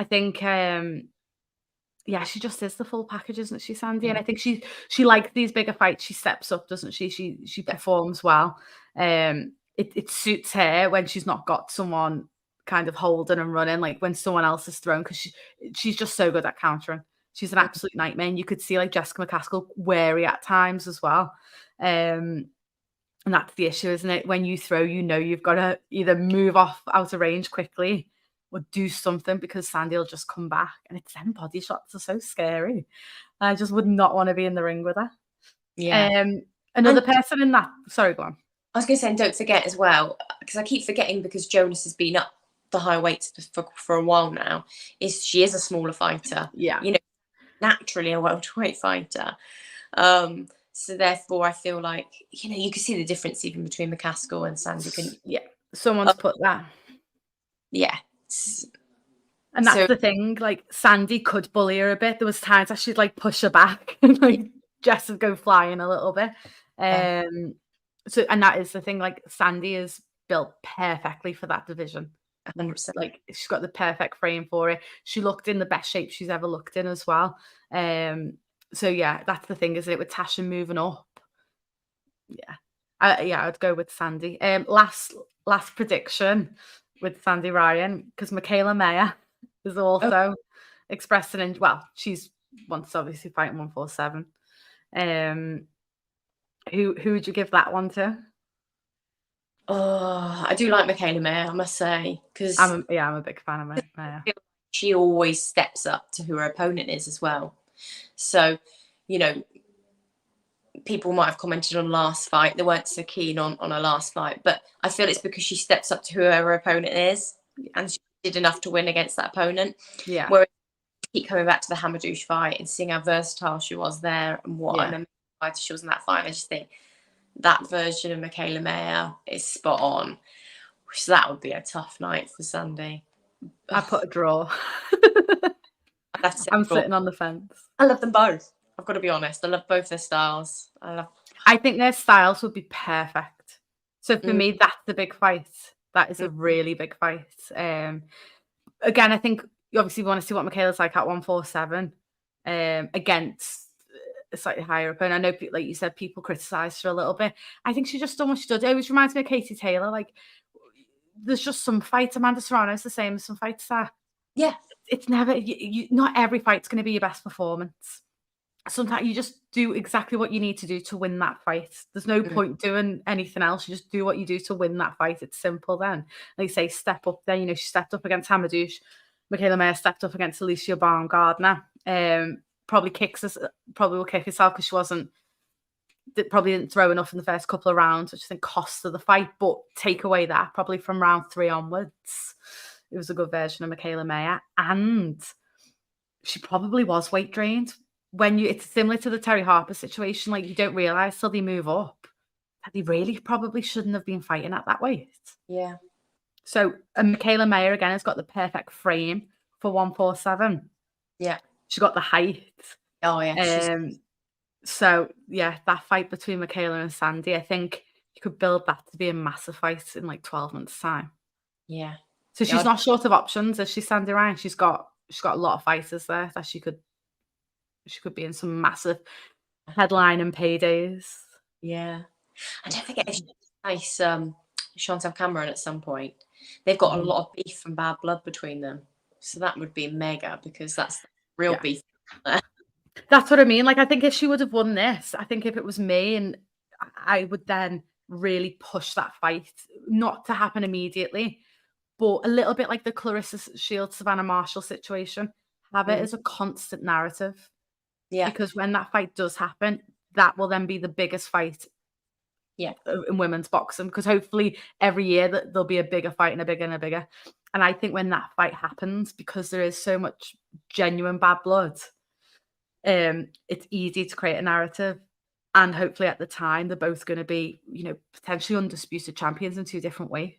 I think, yeah, she just is the full package, isn't she, Sandy? And I think she likes these bigger fights. She steps up, doesn't she? She
Yeah.
performs well. It suits her when she's not got someone kind of holding and running, like when someone else is thrown, because she's just so good at countering. She's an absolute nightmare. And you could see like Jessica McCaskill wary at times as well. And that's the issue, isn't it? When you throw, you've got to either move off out of range quickly or do something, because Sandy will just come back. And it's them body shots are so scary. I just would not want to be in the ring with her.
Yeah.
Another
And
person in that. Sorry, go on.
I was going to say, and don't forget as well, because I keep forgetting, because Jonas has been up the high weights for a while now, is she is a smaller fighter.
Yeah.
Naturally a welterweight fighter. So therefore, I feel like, you can see the difference even between McCaskill and Sandy.
Yeah. Someone's put that.
Yeah.
And that's
So
the thing, like Sandy could bully her a bit. There was times that she'd like push her back and like Jess would go flying a little bit.
yeah,
So and that is the thing, like Sandy is built perfectly for that division.
100%.
Like she's got the perfect frame for it. She looked in the best shape she's ever looked in as well. So yeah, that's the thing, isn't it? With Tasha moving up. Yeah. I'd go with Sandy. Last prediction with Sandy Ryan, because Michaela Mayer is also expressed well, she's wants to obviously fight 147. Who would you give that one to?
Oh, I do like Michaela Mayer, I must say, because
I'm a big fan of Mayer.
she always steps up to who her opponent is as well. So, people might have commented on last fight. They weren't so keen on a last fight, but I feel it's because she steps up to whoever her opponent is, and she did enough to win against that opponent.
Yeah.
Whereas keep coming back to the Hamadouche fight and seeing how versatile she was there and what an amazing fighter she was in that fight. I just think that version of Michaela Mayer is spot on. So that would be a tough night for Sandy.
I put a draw. I'm sitting on the fence.
I love them both. I've got to be honest. I love both their styles.
I think their styles would be perfect. So for me, that's the big fight. That is a really big fight. Again, I think you obviously want to see what Michaela's like at 147 against a slightly higher opponent. I know, like you said, people criticised her a little bit. I think she just done what she did. It always reminds me of Katie Taylor. Like, there's just some fights. Amanda Serrano's the same as some fights that.
Yeah.
It's never, not every fight's going to be your best performance. Sometimes you just do exactly what you need to do to win that fight. There's no point doing anything else. You just do what you do to win that fight. It's simple then. Like you say, step up there. She stepped up against Hamadouche. Michaela Mayer stepped up against Alicia Baumgardner. Probably will kick herself because she probably didn't throw enough in the first couple of rounds, which I think cost her the fight. But take away that, probably from round 3 onwards, it was a good version of Michaela Mayer. And she probably was weight drained. It's similar to the Terry Harper situation, like you don't realise till they move up that they really probably shouldn't have been fighting at that weight.
Yeah.
So Michaela Mayer again has got the perfect frame for 147.
Yeah.
She got the height.
Oh yeah.
So, yeah, that fight between Michaela and Sandy, I think you could build that to be a massive fight in, like, 12 months' time.
Yeah.
So
Yeah.
she's not short of options, is she, Sandy Ryan? She's got a lot of fighters there that she could be in some massive headline and paydays.
Yeah. And don't forget, if she face Chantal Cameron at some point, they've got a
Mhm.
lot of beef and bad blood between them. So that would be mega because that's real
Yeah.
beef.
That's what I mean, like, I think if she would have won this, I think if it was me and I would then really push that fight, not to happen immediately, but a little bit like the Clarissa Shields, Savannah Marshall situation, have it
Mm.
as a constant narrative,
Yeah.
because when that fight does happen, that will then be the biggest fight
Yeah.
in women's boxing, because hopefully every year that there'll be a bigger fight and a bigger and a bigger. And I think when that fight happens, because there is so much genuine bad blood, it's easy to create a narrative. And hopefully at the time they're both going to be, potentially undisputed champions in two different weights.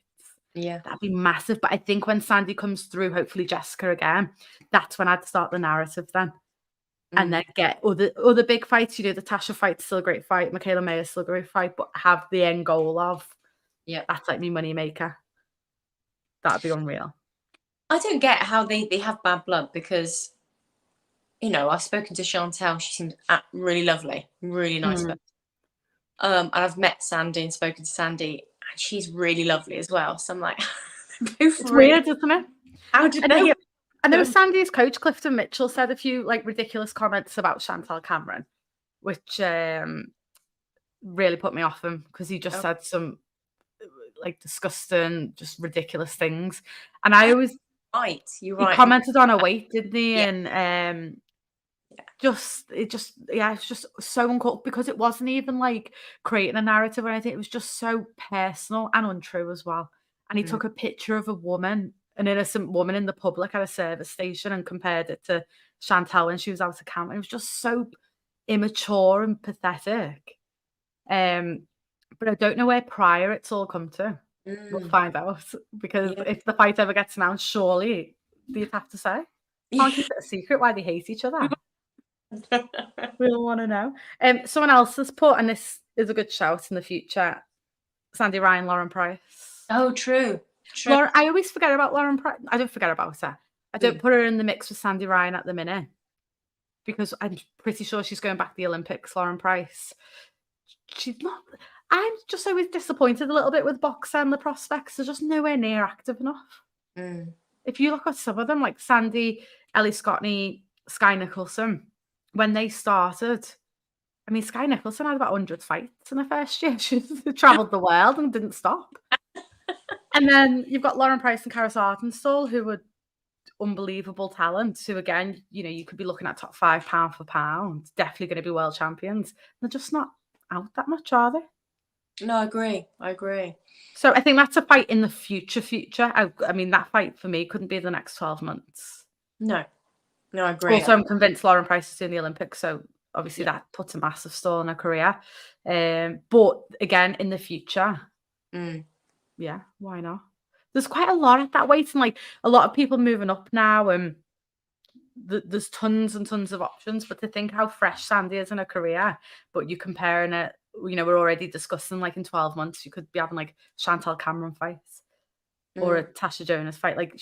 Yeah.
That'd be massive. But I think when Sandy comes through, hopefully Jessica again, that's when I'd start the narrative then. And
Mm.
then get other big fights. The Tasha fight's still a great fight. Michaela Mayer's still a great fight, but have the end goal of
Yeah.
that's like me money maker. That'd be unreal.
I don't get how they have bad blood because, I've spoken to Chantal. She seems really lovely, really nice.
Mm.
And I've met Sandy and spoken to Sandy, and she's really lovely as well. So I'm like, both
It's
really.
weird, isn't it?
How did
I
they
know.
get
I know
them?
Sandy's coach, Clifton Mitchell, said a few like ridiculous comments about Chantal Cameron, which really put me off him because he just
Oh,
said some like disgusting, just ridiculous things. And I always
right, you're
he
right.
commented on her weight, didn't he?
Yeah,
And
yeah.
it's just so uncalled because it wasn't even like creating a narrative or anything. It was just so personal and untrue as well. And he
Mm.
took a picture of a woman, an innocent woman in the public at a service station and compared it to Chantal when she was out of camp. It was just so immature and pathetic. Um, but I don't know where prior it's all come to. We'll
Mm.
find out because
Yeah.
if the fight ever gets announced, surely they'd have to say. Can't keep it a secret why they hate each other. We all wanna know. Someone else has put, and this is a good shout in the future, Sandy Ryan, Lauren Price.
Oh, true, true.
Lauren I always forget about Lauren Price. I don't forget about her. I don't
Mm.
put her in the mix with Sandy Ryan at the minute because I'm pretty sure she's going back to the Olympics, Lauren Price. She's not I'm just always disappointed a little bit with boxing, the prospects. They're just nowhere near active enough.
Mm.
If you look at some of them, like Sandy, Ellie Scottney, Sky Nicholson, when they started, I mean, Sky Nicholson had about 100 fights in her first year. She travelled the world and didn't stop. And then you've got Lauren Price and Karis Ardenstall, who were unbelievable talents, who again, you could be looking at top 5 pound for pound, definitely gonna be world champions. They're just not out that much, are they?
No, I agree. I agree.
So I think that's a fight in the future. I mean, that fight for me couldn't be the next 12 months.
No, no, I agree.
Also, I'm convinced Lauren Price is doing the Olympics, so obviously
Yeah.
that puts a massive stall in her career. But again, in the future,
Mm.
yeah, why not? There's quite a lot at that weight, and like a lot of people moving up now, and there's tons and tons of options. But to think how fresh Sandy is in her career, but you're comparing it, we're already discussing like in 12 months, you could be having like Chantal Cameron fights or a
Mm.
Tasha Jonas fight. Like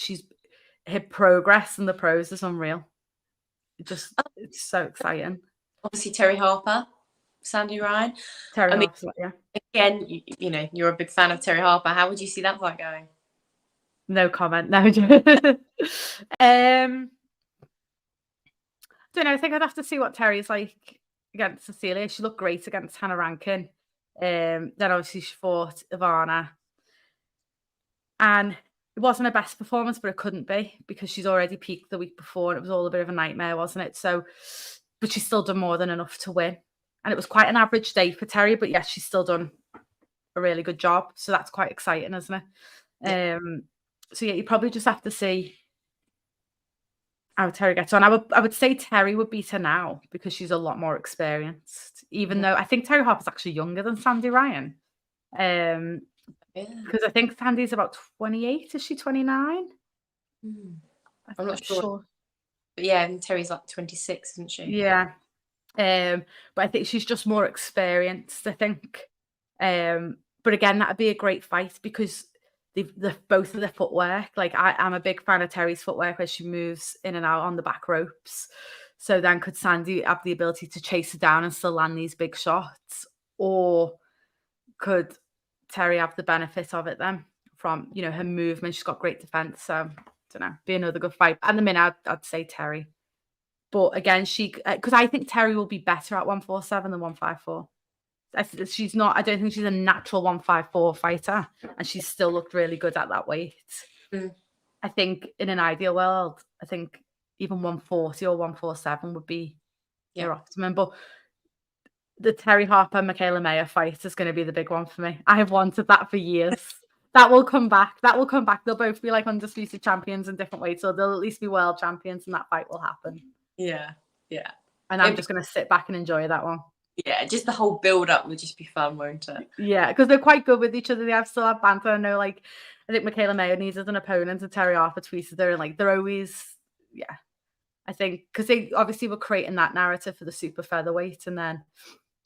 her progress in the pros is unreal. It's so exciting.
Obviously, Terry Harper, Sandy Ryan.
Terry
I mean,
Harper's like, yeah.
again, you're a big fan of Terry Harper. How would you see that fight going?
No comment. No. Don't know. I think I'd have to see what Terry's like against Cecilia. She looked great against Hannah Rankin. Then obviously she fought Ivana, and it wasn't her best performance, but it couldn't be because she's already peaked the week before, and it was all a bit of a nightmare, wasn't it? So, but she's still done more than enough to win, and it was quite an average day for Terry. But yes, she's still done a really good job. So that's quite exciting, isn't it?
Yeah.
So yeah, you probably just have to see how Terry gets on. I would say Terry would beat her now because she's a lot more experienced, even
Mhm.
though I think Terry Harper's actually younger than Sandy Ryan.
Yeah.
Because I think Sandy's about 28. Is she 29?
Mm.
I'm
I'm not
not
sure.
sure.
But yeah, and Terry's like 26, isn't she?
Yeah. But I think she's just more experienced, I think. But again, that'd be a great fight because they've both of their footwork. Like I'm a big fan of Terry's footwork where she moves in and out on the back ropes. So then could Sandy have the ability to chase her down and still land these big shots? Or could Terry have the benefit of it then from, her movement? She's got great defense. So I don't know, be another good fight. At the minute, I'd say Terry. But again, because I think Terry will be better at 147 than 154. She's not. I don't think she's a natural 154 fighter, and she's still looked really good at that weight.
Mm.
I think in an ideal world, I think even 140 or 147 would be your optimum. But the Terry Harper Michaela Mayer fight is going to be the big one for me. I have wanted that for years. That will come back. They'll both be like undisputed champions in different weights, so they'll at least be world champions, and that fight will happen.
Yeah.
And I'm just going to sit back and enjoy that one.
Yeah, just the whole build up would just be fun, won't it?
Yeah, because they're quite good with each other. They still have banter. I know, I think Michaela Mayer needed an opponent, and Terry Harper tweeted her, and they're always, I think, because they obviously were creating that narrative for the super featherweight, and then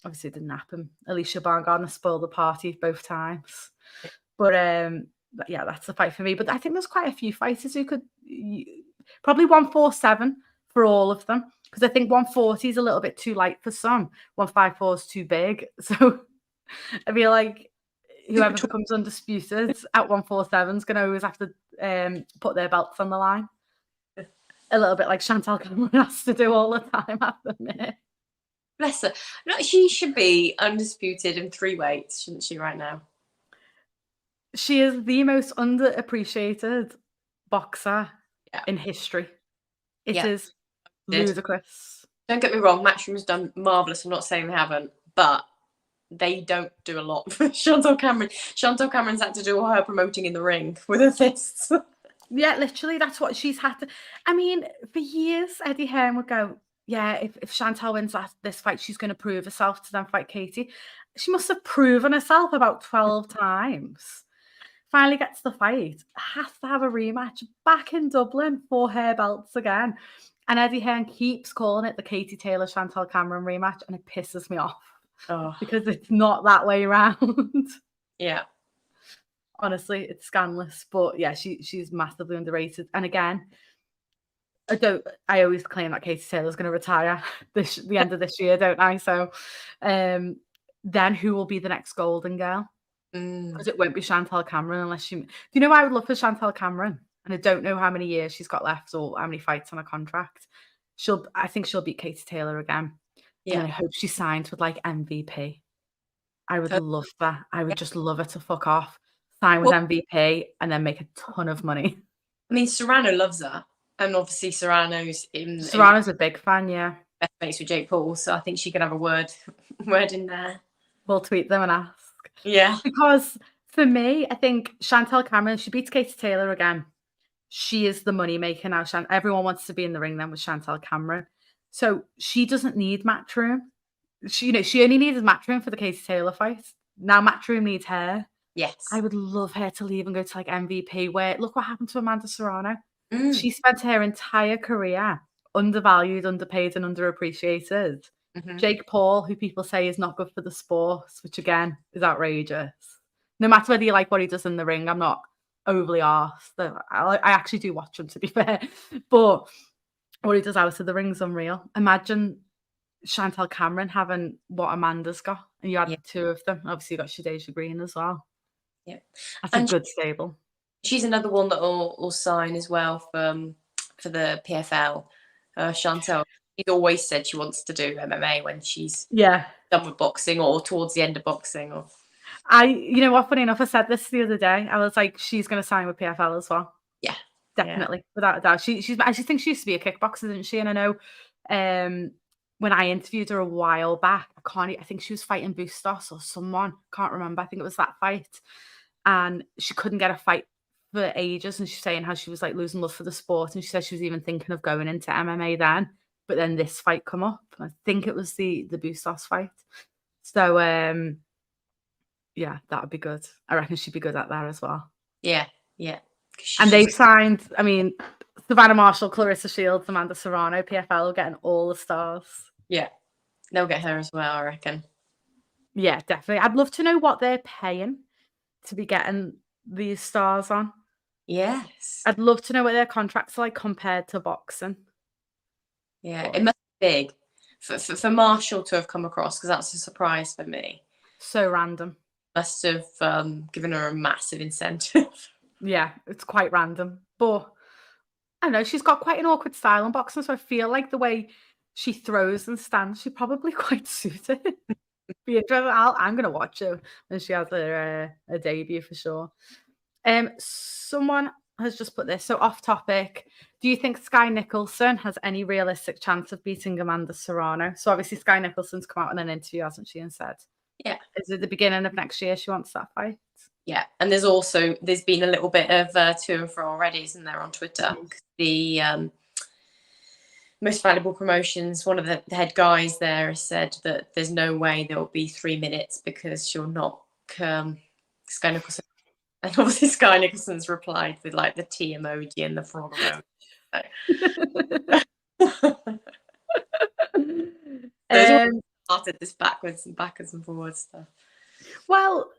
obviously it didn't happen. Alicia Baumgardner spoiled the party both times. But yeah, that's the fight for me. But I think there's quite a few fighters who could probably 147 for all of them. Because I think 140 is a little bit too light for some. 154 is too big. So I feel like whoever becomes undisputed at 147 is going to always have to put their belts on the line. A little bit like Chantal Cameron has to do all the time at the minute.
Bless her. No, she should be undisputed in 3 weights, shouldn't she, right now?
She is the most underappreciated boxer in history. It is ludicrous.
Don't get me wrong, Matchroom's done marvellous. I'm not saying they haven't, but they don't do a lot for Chantal Cameron. Chantal Cameron's had to do all her promoting in the ring with her fists.
Yeah, literally, that's what she's had to. I mean, for years, Eddie Hearn would go, yeah, if Chantal wins this fight, she's going to prove herself to then fight Katie. She must have proven herself about 12 times. Finally gets the fight, has to have a rematch back in Dublin for her belts again. And Eddie Hearn keeps calling it the Katie Taylor Chantal Cameron rematch, and it pisses me off because it's not that way around.
Yeah.
Honestly, it's scandalous. But yeah, she's massively underrated. And again, I always claim that Katie Taylor's going to retire the end of this year, don't I? So then who will be the next Golden Girl? Because it won't be Chantal Cameron unless she... Do you know what I would love for Chantal Cameron? And I don't know how many years she's got left or how many fights on a contract. I think she'll beat Katie Taylor again. Yeah. And I hope she signs with MVP. I would love that. I would just love her to fuck off, sign with MVP, and then make a ton of money.
I mean, Serrano loves her. And obviously Serrano's
a big fan, yeah.
Best mates with Jake Paul, so I think she could have a word in there.
We'll tweet them and ask.
Yeah.
Because for me, I think Chantal Cameron, she beats Katie Taylor again. She is the money maker now. Everyone wants to be in the ring then with Chantal Cameron. So she doesn't need Matchroom. She only needed Matchroom for the Katie Taylor fight. Now Matchroom needs her.
Yes.
I would love her to leave and go to MVP, where look what happened to Amanda Serrano. She spent her entire career undervalued, underpaid, and underappreciated. Jake Paul, who people say is not good for the sport, which again is outrageous. No matter whether you like what he does in the ring, I'm not overly arsed. I actually do watch him, to be fair. But what he does out of the ring's unreal. Imagine Chantal Cameron having what Amanda's got, and you had the two of them. Obviously, you got Shadeja Green as well.
Yeah,
that's a good stable.
She's another one that will sign as well for the PFL. Chantal, she's always said she wants to do MMA when she's done with boxing or towards the end of boxing. Or
you know what? Funny enough, I said this the other day. I was like, she's going to sign with PFL as well.
Yeah,
definitely, without a doubt. I think she used to be a kickboxer, didn't she? And I know when I interviewed her a while back, I think she was fighting Bustos or someone. Can't remember. I think it was that fight, and she couldn't get a fight for ages. And she's saying how she was like losing love for the sport, and she said she was even thinking of going into MMA then. But then this fight come up. I think it was the Bustos fight. So yeah, that would be good. I reckon she'd be good at that as well.
Yeah.
And they've signed, I mean, Savannah Marshall, Clarissa Shields, Amanda Serrano, PFL getting all the stars.
Yeah. They'll get her as well, I reckon.
Yeah, definitely. I'd love to know what they're paying to be getting these stars on.
Yes.
I'd love to know what their contracts are like compared to boxing.
Yeah,
But
it must be big for Marshall to have come across, because that's a surprise for me.
so random.
Must have given her a massive incentive.
Yeah, it's quite random. But I don't know, she's got quite an awkward style in boxing, so I feel like the way she throws and stands, she probably quite suited. Be interesting. I'm gonna watch her when she has her debut for sure. Someone has just put this. So off topic. Do you think Sky Nicholson has any realistic chance of beating Amanda Serrano? So obviously Sky Nicholson's come out in an interview, hasn't she, and said,
Yeah.
is it the beginning of next year she wants that fight?
Yeah, and there's been a little bit of to and fro already, isn't there, on Twitter? The most valuable promotions, one of the head guys there has said that there's no way there will be 3 minutes because she'll knock Sky Nicholson. And obviously Sky Nicholson's replied with like the T emoji and the frog emoji. There's started this backwards and forwards stuff.
Well,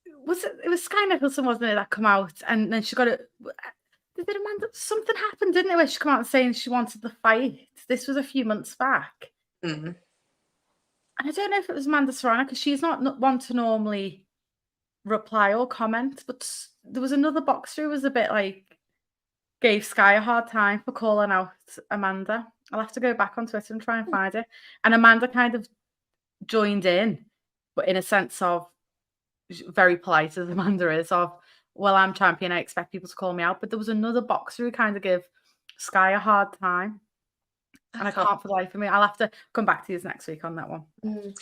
it was Sky Nicholson, wasn't it, that come out and then she got it. Did Amanda something happened, didn't it, where she come out saying she wanted the fight? This was a few months back.
Mm.
And I don't know if it was Amanda Serrano because she's not one to normally reply or comment, but there was another boxer who was a bit like gave Sky a hard time for calling out Amanda. I'll have to go back on Twitter and try and find it. And Amanda kind of joined in, but in a sense of very polite as Amanda is of, well, I'm champion, I expect people to call me out. But there was another boxer who kind of gave Sky a hard time. And I can't for the life of me. I'll have to come back to you next week on that one.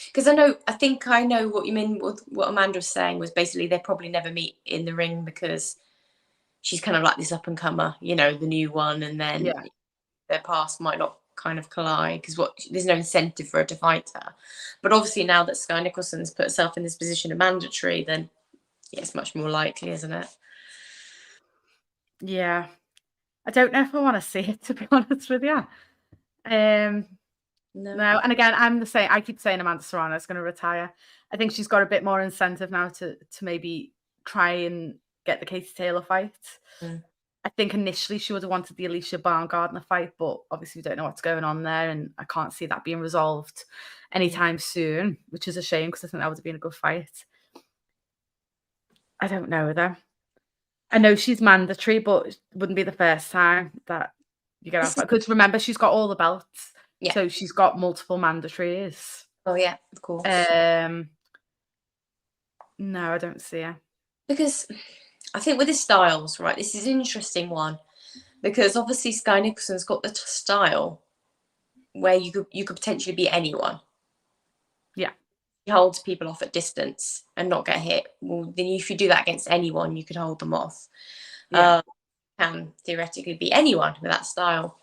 Because I think I know what you mean. What Amanda was saying was basically they probably never meet in the ring because she's kind of like this up and comer, the new one, and then their past might not kind of collide because there's no incentive for her to fight her. But obviously now that Sky Nicholson's put herself in this position of mandatory, then it's much more likely, isn't it?
Yeah. I don't know if I want to see it, to be honest with you. No, and again, I'm the same. I keep saying Amanda Serrano is going to retire. I think she's got a bit more incentive now to maybe try and get the Katie Taylor fight. I think initially she would have wanted the Alicia Baumgardner fight, but obviously we don't know what's going on there, and I can't see that being resolved anytime soon, which is a shame because I think that would have been a good fight. I don't know though. I know she's mandatory, but it wouldn't be the first time that you get off. Because remember, she's got all the belts.
Yeah.
So she's got multiple mandatories.
Oh yeah, of course.
No, I don't see her.
Because I think with the styles, right, this is an interesting one. Because obviously Sky Nicholson's got the style where you could potentially be anyone.
Yeah.
She holds people off at distance and not get hit. Well, then if you do that against anyone, you could hold them off.
Yeah.
Can theoretically be anyone with that style.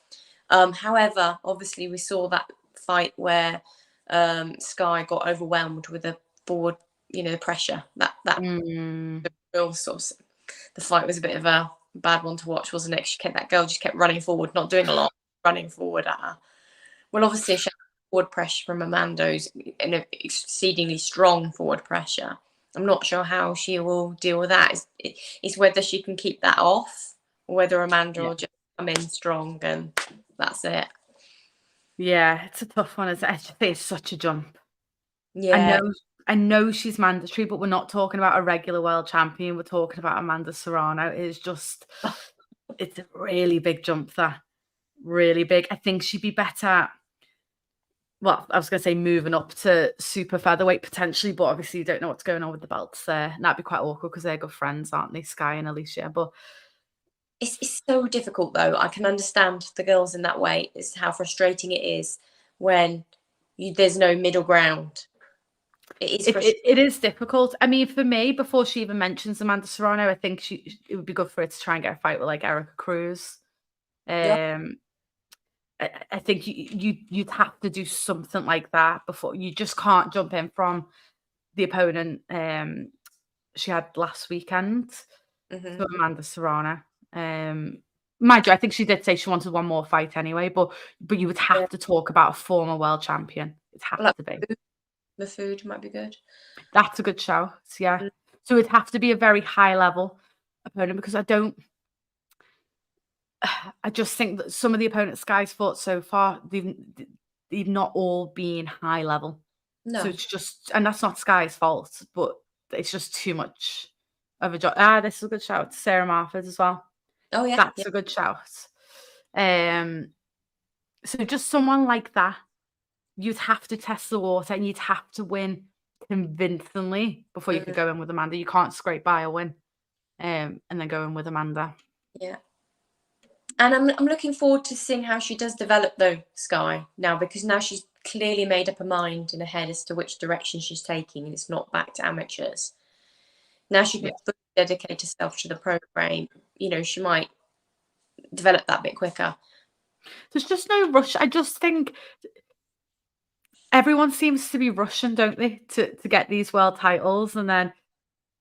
However, obviously we saw that fight where Sky got overwhelmed with the forward, the pressure. That real sort of, the fight was a bit of a bad one to watch, wasn't it? That girl just kept running forward, not doing a lot, running forward at her. Well, obviously she had forward pressure from Amando's, an exceedingly strong forward pressure. I'm not sure how she will deal with that. It's whether she can keep that off or whether Amanda will just come in strong and that's it.
Yeah, it's a tough one. It's such a jump.
Yeah.
I know she's mandatory, but we're not talking about a regular world champion. We're talking about Amanda Serrano. It's a really big jump there. Really big. I think she'd be better. Well, I was going to say moving up to super featherweight potentially, but obviously you don't know what's going on with the belts there. And that'd be quite awkward because they're good friends, aren't they, Sky and Alicia? But
it's so difficult though. I can understand the girls in that way. It's how frustrating it is when there's no middle ground.
It is difficult. I mean, for me, before she even mentions Amanda Serrano, I think it would be good for her to try and get a fight with like Erica Cruz. I think you'd have to do something like that before. You just can't jump in from the opponent she had last weekend to Amanda Serrano. Mind you, I think she did say she wanted one more fight anyway, but you would
Yeah.
have to talk about a former world champion. It'd have
Like
to be.
the food might be good.
That's a good shout, yeah.
Mm,
So it'd have to be a very high level opponent because I just think that some of the opponents Sky's fought so far, they've not all been high level. So
no.
it's just, and that's not Sky's fault, but it's just too much of a job. This is a good shout. Sarah Marford as well.
Oh yeah, yeah,
That's a good shout. Um, so just someone like that, you'd have to test the water and you'd have to win convincingly before you could
mm,
go in with Amanda. You can't scrape by a win, and then go in with Amanda.
yeah. And I'm looking forward to seeing how she does develop though, Sky, now, because now she's clearly made up her mind in her head as to which direction she's taking, and it's not back to amateurs. Now she
Yeah.
can fully dedicate herself to the program. You know, she might develop that bit quicker.
There's just no rush. I just think everyone seems to be rushing, don't they, to get these world titles, and then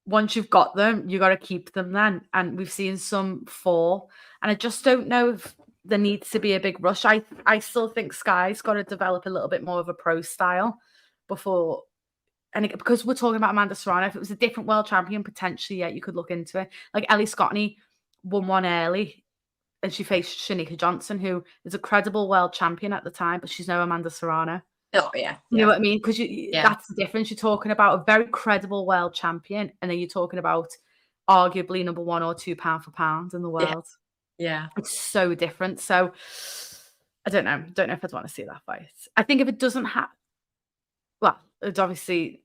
once you've got them, you gotta keep them then, and we've seen some fall, and I just don't know if there needs to be a big rush. I still think Sky's gotta develop a little bit more of a pro style before, because we're talking about Amanda Serrano, if it was a different world champion, potentially, yeah, you could look into it. Like Ellie Scottney won one early, and she faced Shanika Johnson, who is a credible world champion at the time, but she's no Amanda Serrano.
Oh yeah,
You know
yeah,
what I mean? Because
yeah,
that's the difference. You're talking about a very credible world champion, and then you're talking about arguably number 1 or 2 pound for pound in the
yeah,
world.
yeah.
It's so different. So I don't know. Don't know if I'd want to see that fight. I think if it doesn't well, it'd obviously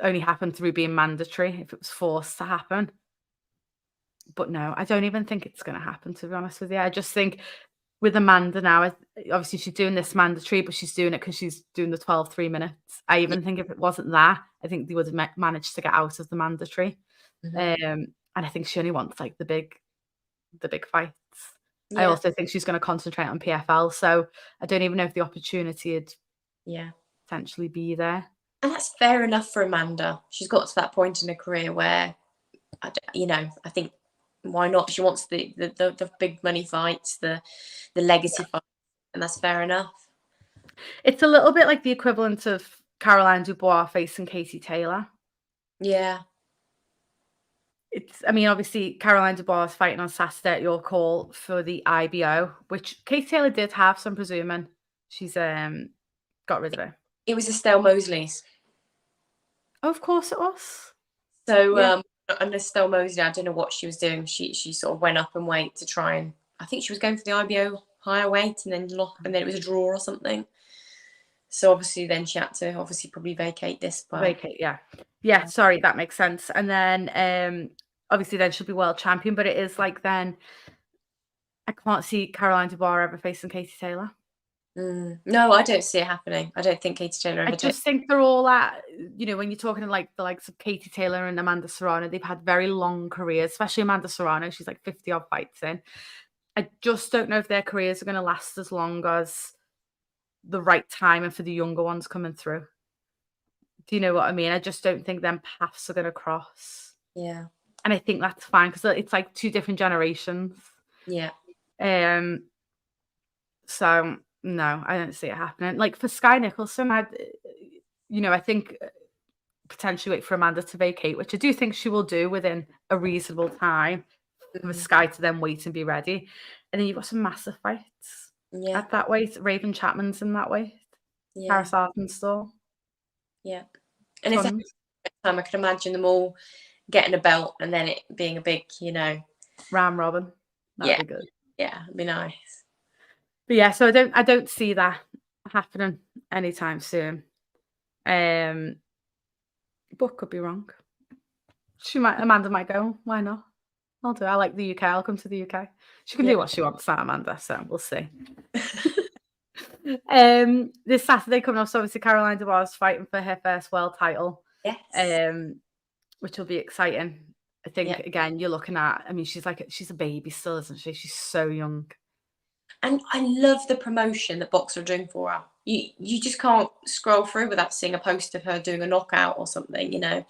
only happen through being mandatory if it was forced to happen. But no, I don't even think it's going to happen, to be honest with you. I just think with Amanda now, obviously she's doing this mandatory, but she's doing it because she's doing the 12 3 minutes. I
Yeah.
even think if it wasn't that, I think they would have managed to get out of the mandatory.
Mhm.
And I think she only wants like the big fights. I
Yeah,
also think she's going to concentrate on PFL. So I don't even know if the opportunity would
yeah.
potentially be there.
And that's fair enough for Amanda. She's got to that point in her career where, you know, I think why not? She wants the big money fights, the legacy fights, and that's fair enough.
It's a little bit like the equivalent of Caroline Dubois facing Katie Taylor.
Yeah.
I mean, obviously, Caroline Dubois is fighting on Saturday at your call for the IBO, which Katie Taylor did have, so I'm presuming she's got rid of it.
It was Estelle Mosley's.
Oh, of course it was.
So,
Yeah.
and Estelle Mosley, I don't know what she was doing. She sort of went up in weight to try and, I think she was going for the IBO higher weight, and then lost, and then it was a draw or something. So obviously, then she had to obviously probably vacate this, but
Vacate, yeah. Yeah, sorry, that makes sense. And then obviously then she'll be world champion, but it is like then I can't see Caroline Dubois ever facing Katie Taylor.
No, I don't see it happening. I don't think Katie Taylor
I
ever did.
just think they're all at, when you're talking like the likes of Katie Taylor and Amanda Serrano, they've had very long careers, especially Amanda Serrano. She's like 50 odd fights in. I just don't know if their careers are going to last as long as the right time and for the younger ones coming through. Do you know what I mean? I just don't think them paths are going to cross.
Yeah,
And I think that's fine because it's like two different generations.
yeah,
Um, so no, I don't see it happening. Like for Sky Nicholson, I think potentially wait for Amanda to vacate, which I do think she will do within a reasonable time for
mm,
Sky to then wait and be ready. And then you've got some massive fights
yeah,
at that weight. Raven Chapman's in that weight.
yeah,
Paris Ardenstall.
yeah. And if they
Tons.
had time, I could imagine them all getting a belt and then it being a big,
Ram Robin. That'd
yeah,
be good.
yeah, it'd be nice.
But yeah, so I don't see that happening anytime soon. Um, but could be wrong. Amanda might go. Why not? I'll do it. I like the UK. I'll come to the UK. She can
Yeah.
do what she wants, that Amanda. So we'll see. This Saturday coming up, so obviously Caroline Dubois is fighting for her first world title,
Yes.
which will be exciting. I think
Yeah.
again, you're looking at. I mean, she's a baby still, isn't she? She's so young.
And I love the promotion that Boxer are doing for her. You just can't scroll through without seeing a post of her doing a knockout or something, They're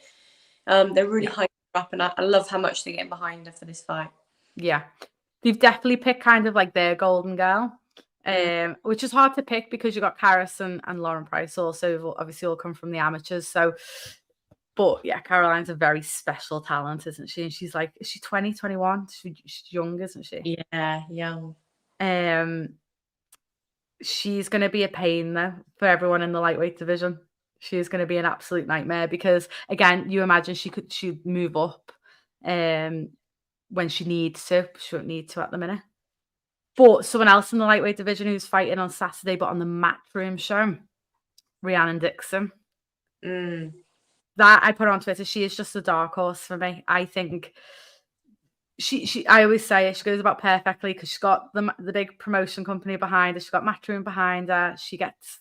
really
Yeah.
hyped her up, and I love how much they're getting behind her for this fight.
Yeah. They've definitely picked kind of like their golden girl,
Mm.
which is hard to pick because you got Karis and Lauren Price also, who've obviously all come from the amateurs. So, but yeah, Caroline's a very special talent, isn't she? And she's like, is she 20, 21? She's young, isn't she?
Yeah, young.
She's going to be a pain though for everyone in the lightweight division. She is going to be an absolute nightmare because, again, you imagine she'd move up when she needs to. She won't need to at the minute. But someone else in the lightweight division who's fighting on Saturday, but on the Matchroom show, Rhiannon Dixon.
Mm.
That I put on Twitter. She is just a dark horse for me. I think I always say it, she goes about perfectly because she's got the big promotion company behind her. She's got Matchroom behind her. She gets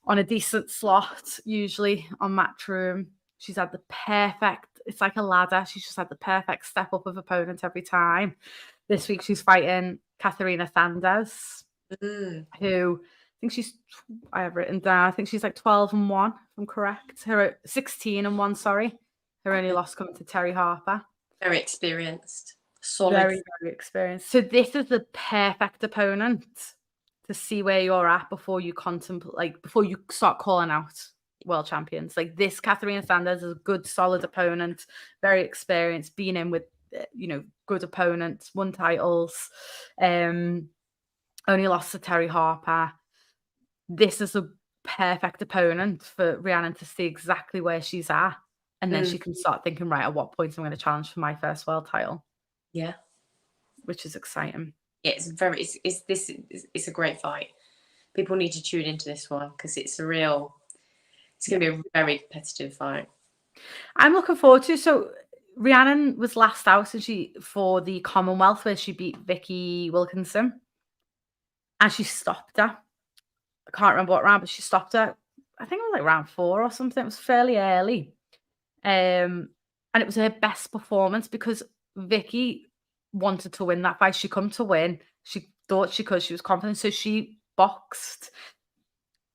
on a decent slot, usually on Matchroom. She's had the perfect, it's like a ladder. She's just had the perfect step up of opponent every time. This week she's fighting Katharina Sanders, who I think I have written down, I think she's like 12-1, if I'm correct. Her 16-1, sorry. Her only loss coming to Terry Harper.
Very experienced. Solid.
Very, very experienced. So this is the perfect opponent to see where you're at before you contemplate, like before you start calling out world champions. Like this, Katharina Sanders is a good, solid opponent, very experienced, been in with, good opponents, won titles, only lost to Terry Harper. This is a perfect opponent for Rhiannon to see exactly where she's at. And then she can start thinking, right, at what point I'm going to challenge for my first world title.
Yeah.
Which is exciting.
Yeah, it's a great fight. People need to tune into this one because it's going to be a very competitive fight.
I'm looking forward to. So Rhiannon was last out for the Commonwealth where she beat Vicky Wilkinson. And she stopped her. I can't remember what round, but she stopped her. I think it was like round 4 or something. It was fairly early. And it was her best performance because Vicky wanted to win that fight. She come to win. She thought she could. She was confident. So she boxed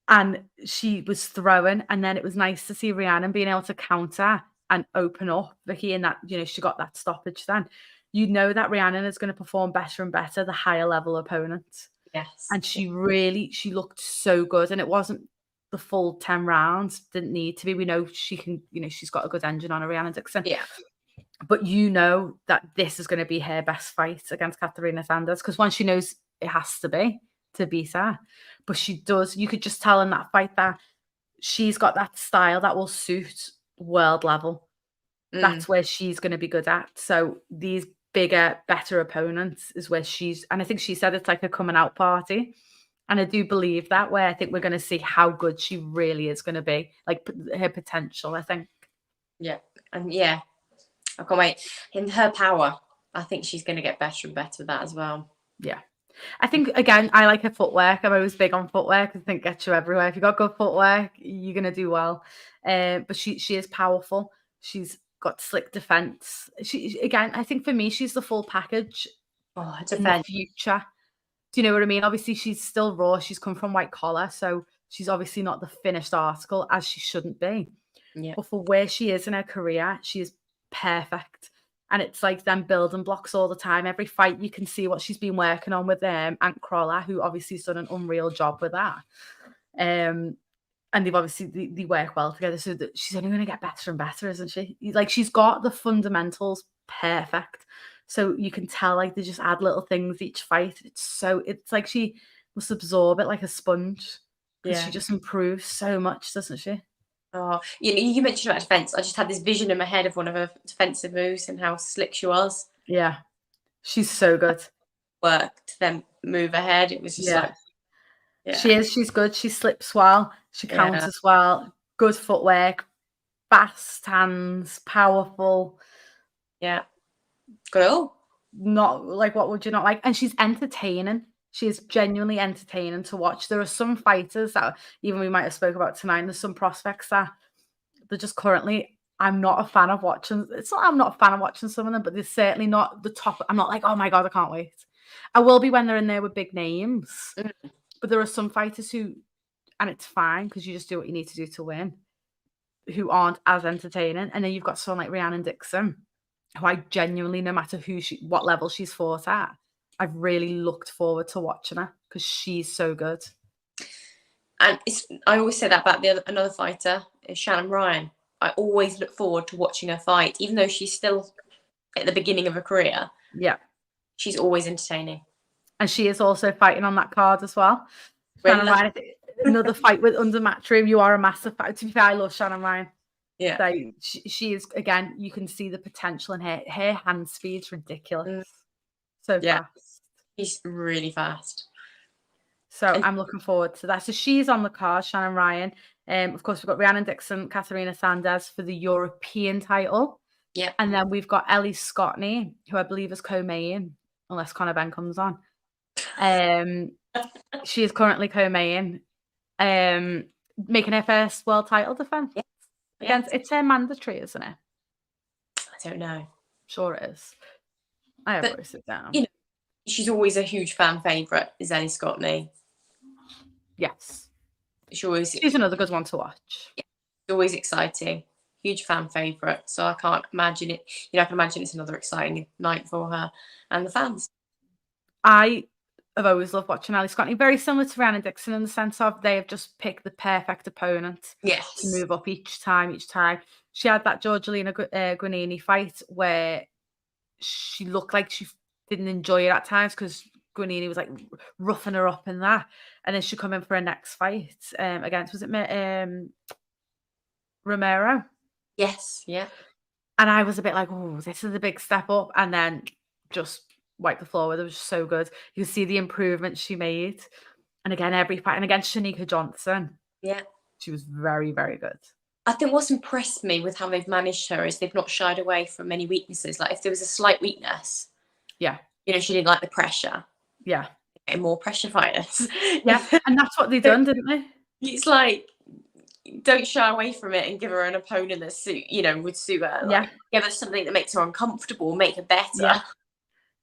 and she was throwing. And then it was nice to see Rhiannon being able to counter and open up Vicky in that, she got that stoppage then. You know that Rhiannon is going to perform better and better, the higher level opponent.
Yes.
And she looked so good. And it wasn't the full 10 rounds, didn't need to be. We know she can, she's got a good engine on her, Rhiannon Dixon.
Yeah.
But you know that this is going to be her best fight against Katharina Sanders because once she knows it has to be to beat her. But she does, you could just tell in that fight that she's got that style that will suit world level. That's where she's going to be good at. So these bigger, better opponents is where and I think she said it's like a coming out party. And I do believe that, where I think we're going to see how good she really is going to be, like her potential, I think.
Yeah. And yeah, I can't wait. In her power, I think she's going to get better and better with that as well.
Yeah. I think, again, I like her footwork. I'm always big on footwork. I think gets you everywhere. If you've got good footwork, you're going to do well. But she is powerful. She's got slick defense. Again, I think for me, she's the full package in the future. Do you know what I mean? Obviously, she's still raw. She's come from white collar, so she's obviously not the finished article, as she shouldn't be.
Yeah.
But for where she is in her career, she is perfect. And it's like them building blocks all the time. Every fight, you can see what she's been working on with Ant Crawler, who obviously has done an unreal job with that. And they've obviously, they work well together. So that she's only going to get better and better, isn't she? Like, she's got the fundamentals perfect. So you can tell, like, they just add little things each fight. It's like she must absorb it like a sponge. Because she just improves so much, doesn't she?
Oh, you mentioned about defense. I just had this vision in my head of one of her defensive moves and how slick she was.
Yeah. She's so good.
Worked, then move ahead. It was just like, yeah.
She's good. She slips well. She counters well. Good footwork. Fast hands. Powerful.
Yeah. Cool.
Not like, what would you not like? And she's entertaining. She is genuinely entertaining to watch. There are some fighters that even we might have spoke about tonight. There's some prospects that they're just currently, I'm not a fan of watching. It's not I'm not a fan of watching some of them, but they're certainly not the top. I'm not like, oh my God, I can't wait. I will be when they're in there with big names. But there are some fighters who, and it's fine because you just do what you need to do to win, who aren't as entertaining. And then you've got someone like Rhiannon Dixon, who I genuinely, no matter what level she's fought at, I've really looked forward to watching her because she's so good.
And I always say that about another fighter, Shannon Ryan. I always look forward to watching her fight, even though she's still at the beginning of her career.
Yeah.
She's always entertaining.
And she is also fighting on that card as well.
Really
Shannon Ryan, another fight with under Matchroom. You are a massive fan. To be fair, I love Shannon Ryan.
Yeah.
So she is, again, you can see the potential in her hand speed's ridiculous. So fast.
She's really fast.
So I'm looking forward to that. So she's on the card, Shannon Ryan. Of course, we've got Rhiannon Dixon, Katarina Sanders for the European title.
Yeah.
And then we've got Ellie Scotney, who I believe is co-main, unless Conor Ben comes on. She is currently co-main, making her first world title defense. Against, it's mandatory, isn't it?
I don't know.
Sure it is. I have wrote it down.
You know, she's always a huge fan favourite, is Ellie Scotney.
Yes.
She's
another good one to watch.
Yeah, it's always exciting. Huge fan favourite. So I can't imagine it. I can imagine it's another exciting night for her and the fans.
I have always loved watching Ellie Scotney. Very similar to Rhiannon Dixon in the sense of they have just picked the perfect opponent to move up each time. She had that Georgina Guanini fight where she looked like she didn't enjoy it at times because Guanini was like roughing her up in that. And then she come in for her next fight against, was it Romero?
Yes, yeah.
And I was a bit like, oh, this is a big step up. And then just wiped the floor with it. It was so good. You see the improvements she made. And again, every fight. And against Shanika Johnson.
Yeah.
She was very, very good.
I think what's impressed me with how they've managed her is they've not shied away from any weaknesses. Like if there was a slight weakness.
Yeah.
She didn't like the pressure.
Yeah.
Getting more pressure fighters.
Yeah. And that's what they done, didn't they?
It's like, don't shy away from it and give her an opponent that would suit her. Like, give her something that makes her uncomfortable, make her better.
Yeah.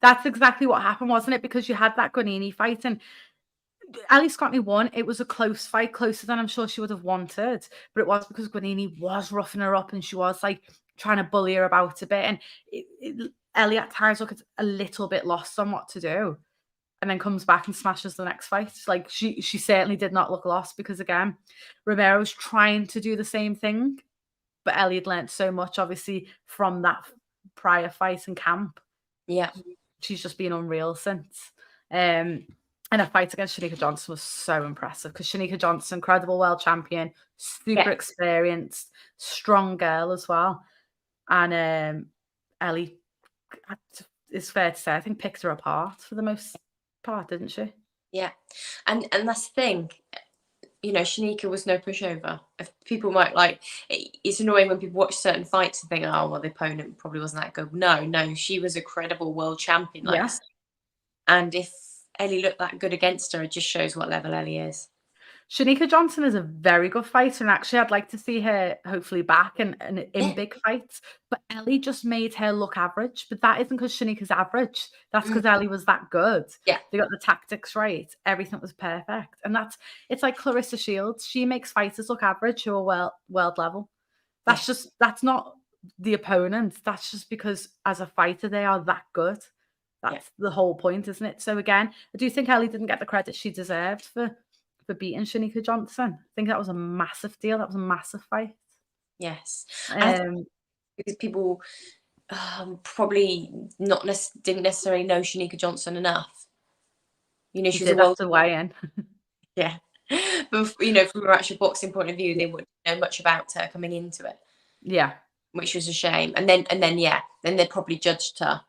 That's exactly what happened, wasn't it? Because you had that Guanini fight and Ellie Scotney won. It was a close fight, closer than I'm sure she would have wanted. But it was because Guanini was roughing her up and she was like trying to bully her about a bit. And Ellie at times looked a little bit lost on what to do. And then comes back and smashes the next fight. Like she certainly did not look lost because again, Romero's trying to do the same thing, but Ellie had learned so much obviously from that prior fight in camp.
Yeah,
she's just been unreal since. And her fight against Shanika Johnson was so impressive because Shanika Johnson, incredible world champion, super experienced, strong girl as well. And Ellie, it's fair to say, I think picked her apart for the most part, didn't she?
Yeah, and that's the thing. Shanika was no pushover. If people might it's annoying when people watch certain fights and think, oh well, the opponent probably wasn't that good. No, she was a credible world champion. And if Ellie looked that good against her, it just shows what level Ellie is.
Shanika Johnson is a very good fighter, and actually I'd like to see her hopefully back and in big fights. But Ellie just made her look average. But that isn't because Shanika's average. That's because Ellie was that good.
Yeah.
They got the tactics right. Everything was perfect. And it's like Clarissa Shields. She makes fighters look average who are world level. That's not the opponent. That's just because as a fighter, they are that good. That's the whole point, isn't it? So again, I do think Ellie didn't get the credit she deserved for beating Shanika Johnson. I think that was a massive deal. That was a massive fight.
Yes. Because people probably didn't necessarily know Shanika Johnson enough. She was a world
way in.
Yeah. But from an actual boxing point of view, they wouldn't know much about her coming into it.
Yeah.
Which was a shame. And then they probably judged her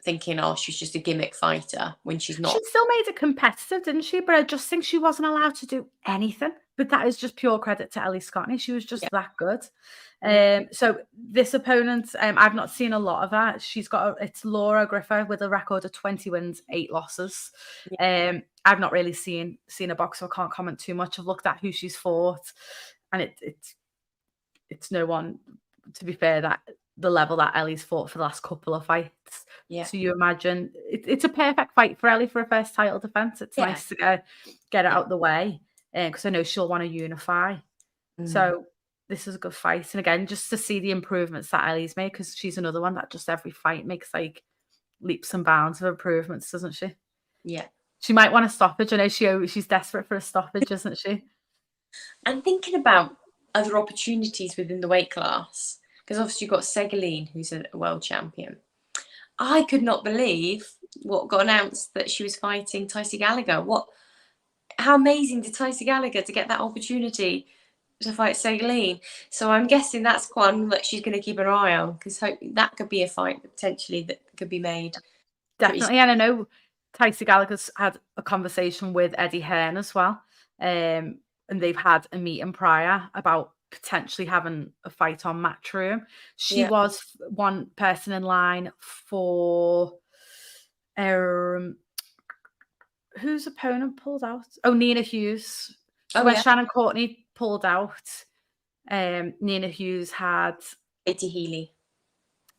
thinking, oh, she's just a gimmick fighter when she's not.
She still made it competitive, didn't she? But I just think she wasn't allowed to do anything. But that is just pure credit to Ellie Scotney. She was just that good. So this opponent, I've not seen a lot of her. It's Laura Griffer with a record of 20 wins, 8 losses. I've not really seen a boxer. I can't comment too much. I've looked at who she's fought, and it's no one, to be fair, that the level that Ellie's fought for the last couple of fights.
Yeah.
So you imagine it's a perfect fight for Ellie for a first title defense. It's nice to get it out the way because I know she'll want to unify. So this is a good fight. And again, just to see the improvements that Ellie's made, because she's another one that just every fight makes like leaps and bounds of improvements, doesn't she?
Yeah.
She might want a stoppage. I know she's desperate for a stoppage, isn't she?
And thinking about other opportunities within the weight class, because obviously you've got Segaline, who's a world champion. I could not believe what got announced, that she was fighting Tyson Gallagher. How amazing did Tyson Gallagher to get that opportunity to fight Segaline? So I'm guessing that's one that she's going to keep an eye on, because that could be a fight potentially that could be made.
Definitely, and I know Tyson Gallagher's had a conversation with Eddie Hearn as well, and they've had a meeting prior about potentially having a fight on Matchroom. She
Yeah.
was one person in line for whose opponent pulled out? Oh, Nina Hughes. So
Oh
when
yeah.
Shannon Courtney pulled out, Nina Hughes had
Katie Healy.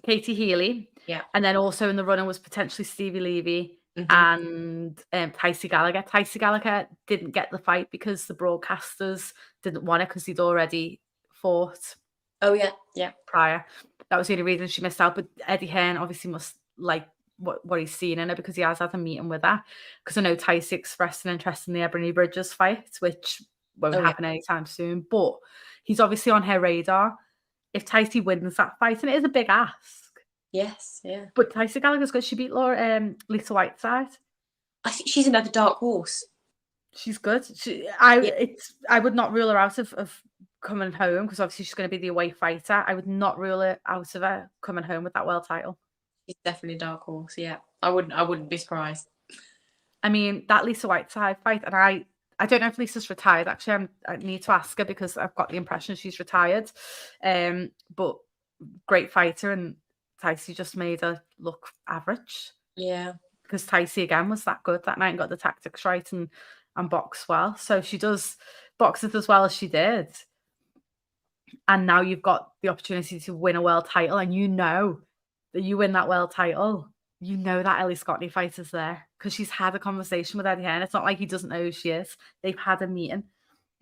Katie Healy,
Yeah.
and then also in the running was potentially Stevie Levy
Hmm.
and Tyson Gallagher. Tyson Gallagher didn't get the fight because the broadcasters didn't want it because he'd already fought
Oh yeah. Yeah.
prior. That was the only reason she missed out. But Eddie Hearn obviously must like what he's seen in her because he has had a meeting with her. Because I know Tyson expressed an interest in the Ebony Bridges fight, which won't
Oh yeah.
happen anytime soon. But he's obviously on her radar. If Tyson wins that fight, and it is a big ask.
Yes. Yeah.
But Tyson Gallagher's good. She beat Lisa Whiteside.
I think she's another dark horse.
She's good.
Yeah.
I would not rule her out of coming home because obviously she's going to be the away fighter. I would not rule it out of her coming home with that world title.
She's definitely a dark horse. Yeah. I wouldn't be surprised.
I mean, that Lisa Whiteside fight, and I don't know if Lisa's retired. Actually, I need to ask her because I've got the impression she's retired. But great fighter, and Tyson just made her look average.
Yeah.
Because Tyson again was that good that night and got the tactics right and boxed well. So she does box it as well as she did. And now you've got the opportunity to win a world title, and you know that you win that world title. You know that Ellie Scottney fight is there because she's had a conversation with Eddie Hearn. It's not like he doesn't know who she is. They've had a meeting.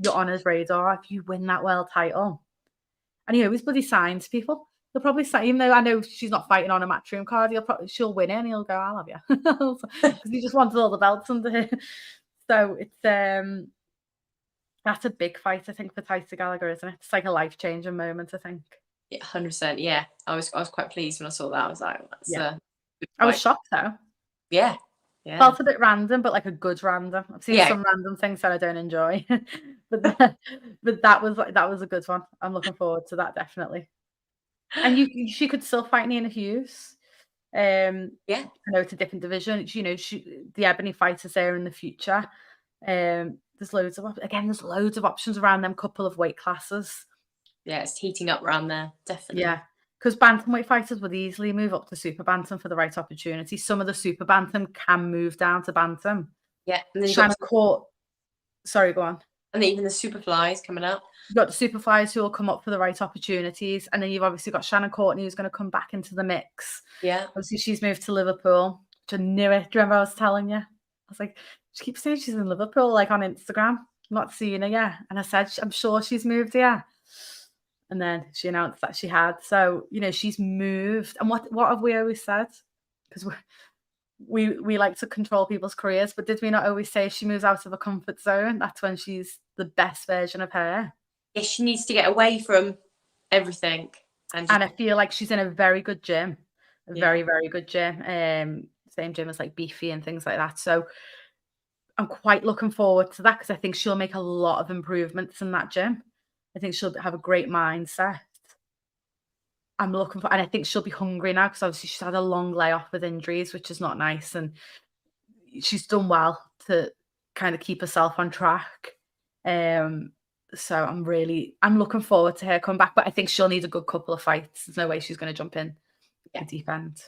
You're on his radar if you win that world title. And he always bloody signs people. He'll probably say, even though I know she's not fighting on a Matchroom card, she'll win it and he'll go, I'll have you. Because he just wanted all the belts under her. So it's that's a big fight, I think, for Tyson Gallagher, isn't it? It's like a life-changing moment, I think.
Yeah. 100%. Yeah. I was quite pleased when I saw that. I was like, that's good
I was
fight.
shocked though.
Yeah. Yeah.
Felt a bit random, but like a good random. I've seen
Yeah.
some random things that I don't enjoy. but that was a good one. I'm looking forward to that definitely. And she could still fight Nina Hughes.
Yeah.
I know it's a different division. You know, the Ebony fighters there in the future. There's loads of options around them couple of weight classes.
Yeah. It's heating up around there. Definitely.
Yeah. Because bantamweight fighters would easily move up to super bantam for the right opportunity. Some of the super bantam can move down to bantam.
Yeah. And then
Shannon Court. Sorry, go on.
and then even the Superflies coming up.
You've got the super flyers who will come up for the right opportunities. And then you've obviously got Shannon Courtney who's going to come back into the mix.
Yeah.
Obviously, she's moved to Liverpool, which I knew it. Do you remember I was telling you? I was like, she keeps saying she's in Liverpool, like on Instagram. I'm not seeing her yet. And I said, I'm sure she's moved here. And then she announced that she had. So, you know, she's moved. And what have we always said? Because we like to control people's careers, but did we not always say if she moves out of a comfort zone, that's when she's the best version of her?
Yeah, she needs to get away from everything. And
I feel like she's in a very good gym. A
Yeah.
very, very good gym. Same gym as like Beefy and things like that. So I'm quite looking forward to that because I think she'll make a lot of improvements in that gym. I think she'll have a great mindset. I'm looking for, and I think she'll be hungry now because obviously she's had a long layoff with injuries, which is not nice. And she's done well to kind of keep herself on track. So I'm looking forward to her come back, but I think she'll need a good couple of fights. There's no way she's going to jump in the deep end.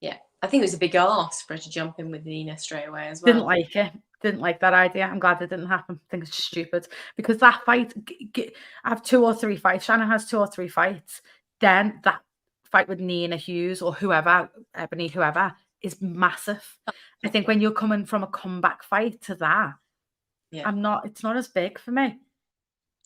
Yeah, I think it was a big ask for her to jump in with Nina straight away as well.
Didn't like it. Didn't like that idea. I'm glad it didn't happen. I think it's stupid because that fight, I have 2 or 3 fights. Shannon has 2 or 3 fights. Then that fight with Nina Hughes or whoever, Ebony, whoever, is massive. I think when you're coming from a comeback fight to that, it's not as big for me.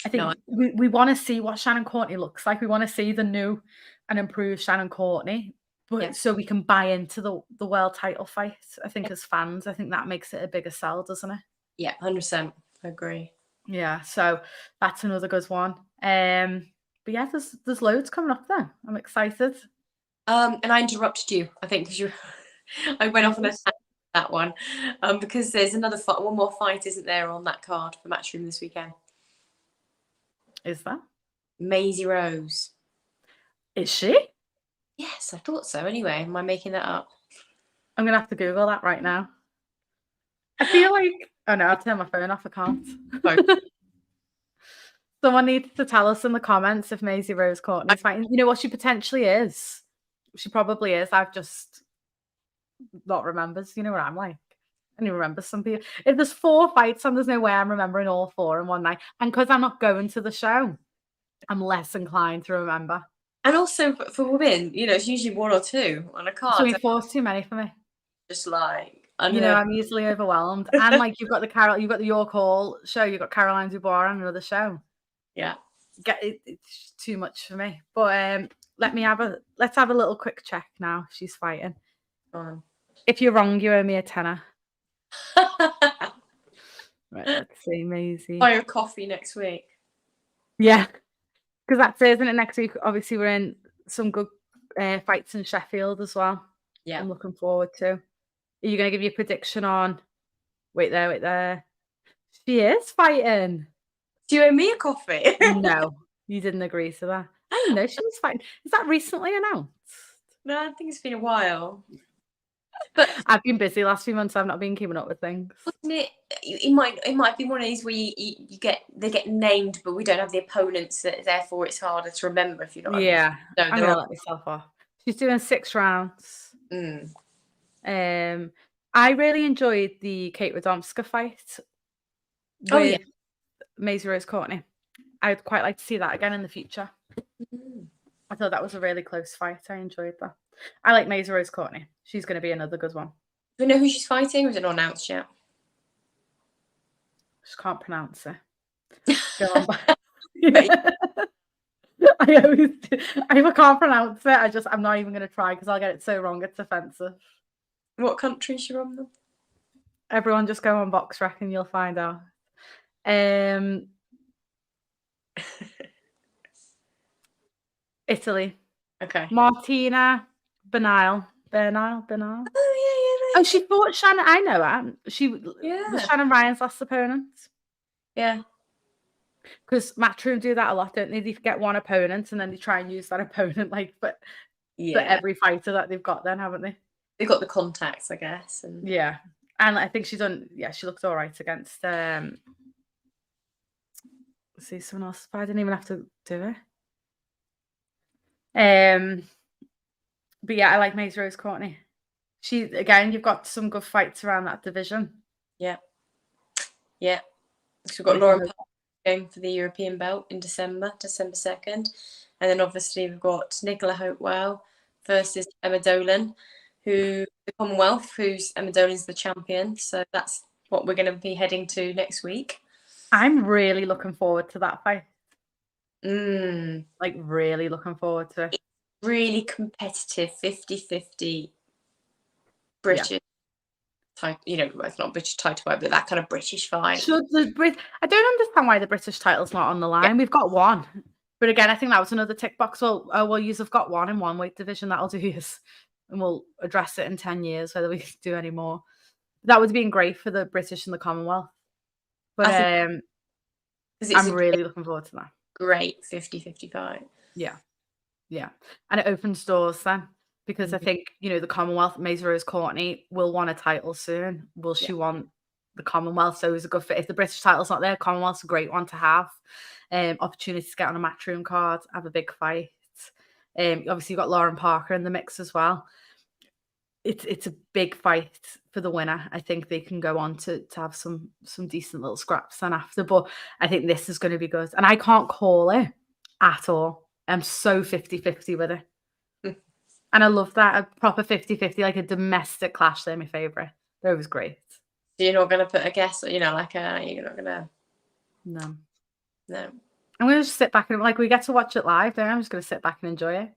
I think we want to see what Shannon Courtney looks like. We want to see the new and improved Shannon Courtney. but so we can buy into the world title fight. I think as fans, I think that makes it a bigger sell, doesn't it?
Yeah, 100%. I agree.
Yeah, so that's another good one. But yeah, there's loads coming up then. I'm excited.
And I interrupted you, I think, because I went off on a
Yes.
tangent with that one, because there's one more fight, isn't there, on that card for Matchroom this weekend?
Is that?
Maisie Rose.
Is she?
Yes, I thought so. Anyway, am I making that up?
I'm gonna have to Google that right now. I feel like oh no, I'll turn my phone off. I can't. Someone needs to tell us in the comments if Maisie Rose Courtney's fighting. You know what? She potentially is. She probably is. I've just not remembered. You know what I'm like. I only remember some people. If there's 4 fights and there's no way I'm remembering all 4 in one night, and because I'm not going to the show, I'm less inclined to remember.
And also for women, it's usually 1 or 2 on a card.
So 4's too many for me.
Just like
I'm easily overwhelmed. And like you've got the York Hall show, you've got Caroline Dubois on another show.
Yeah.
It's too much for me. But let's have a little quick check now if she's fighting. If you're wrong, you owe me a tenner. Right, let's see, Maisie.
Buy a coffee next week.
Yeah. Because that's it, isn't it? Next week, obviously, we're in some good fights in Sheffield as well.
Yeah.
I'm looking forward to. Are you going to give your prediction on? Wait there. She is fighting.
Do you owe me a coffee?
No, you didn't agree to that. I didn't know she was fighting. Is that recently announced?
No, I think it's been a while.
But I've been busy last few months. I've not been keeping up with things.
Wasn't it might be one of these where they get named, but we don't have the opponents. Therefore, it's harder to remember if you're not.
Yeah, I'm gonna let myself off. She's doing 6 rounds. I really enjoyed the Kate Radomska fight with Maisie Rose Courtney. I'd quite like to see that again in the future. I thought that was a really close fight. I enjoyed that. I like Maisie Rose Courtney. She's going to be another good one.
Do we know who she's fighting, or is it not announced yet?
Just can't pronounce it. Go on. I always do. If I can't pronounce it, I'm not even going to try because I'll get it so wrong. It's offensive.
What country is she from then?
Everyone just go on BoxRec and you'll find out. Italy.
Okay.
Martina Bernal. Oh,
yeah.
Oh, she fought Shannon. I know her. She was Shannon Ryan's last opponent.
Yeah.
Because Matchroom do that a lot, don't they? They get one opponent and then they try and use that opponent for every fighter that they've got then, haven't they?
They've got the contacts, I guess. And
yeah. And I think she looked all right against see someone else. I didn't even have to do it. But yeah, I like Maisie Rose Courtney. You've got some good fights around that division.
Yeah. So we've got Lauren going for the European belt in December 2nd. And then obviously we've got Nicola Hopewell versus Emma Dolan, who the Commonwealth, who's Emma Dolan's the champion. So that's what we're going to be heading to next week.
I'm really looking forward to that fight. Like really looking forward to it.
It's really competitive, 50-50 British type, it's not British title, but that kind of British fight.
I don't understand why the British title's not on the line. We've got one. But again, I think that was another tick box. Well, you've got one in one weight division. That'll do you. And we'll address it in 10 years, whether we can do any more. That would have been great for the British and the Commonwealth. But I'm really looking forward to that.
Great 50-50 fight.
Yeah. And it opens doors then. Because I think, the Commonwealth, Maisie Rose Courtney will want a title soon. Will she want the Commonwealth? So it's a good fit. If the British title's not there, Commonwealth's a great one to have. Opportunity to get on a Matchroom card, have a big fight. Obviously, you've got Lauren Parker in the mix as well. It's a big fight for the winner. I think they can go on to have some decent little scraps then after. But I think this is going to be good. And I can't call it at all. I'm so 50-50 with it. And I love that. A proper 50-50, like a domestic clash. They're my favourite. They're always great.
So you're not going to put a guess, you're not going to...
No.
I'm
going to just sit back and, we get to watch it live, then I'm just going to sit back and enjoy it.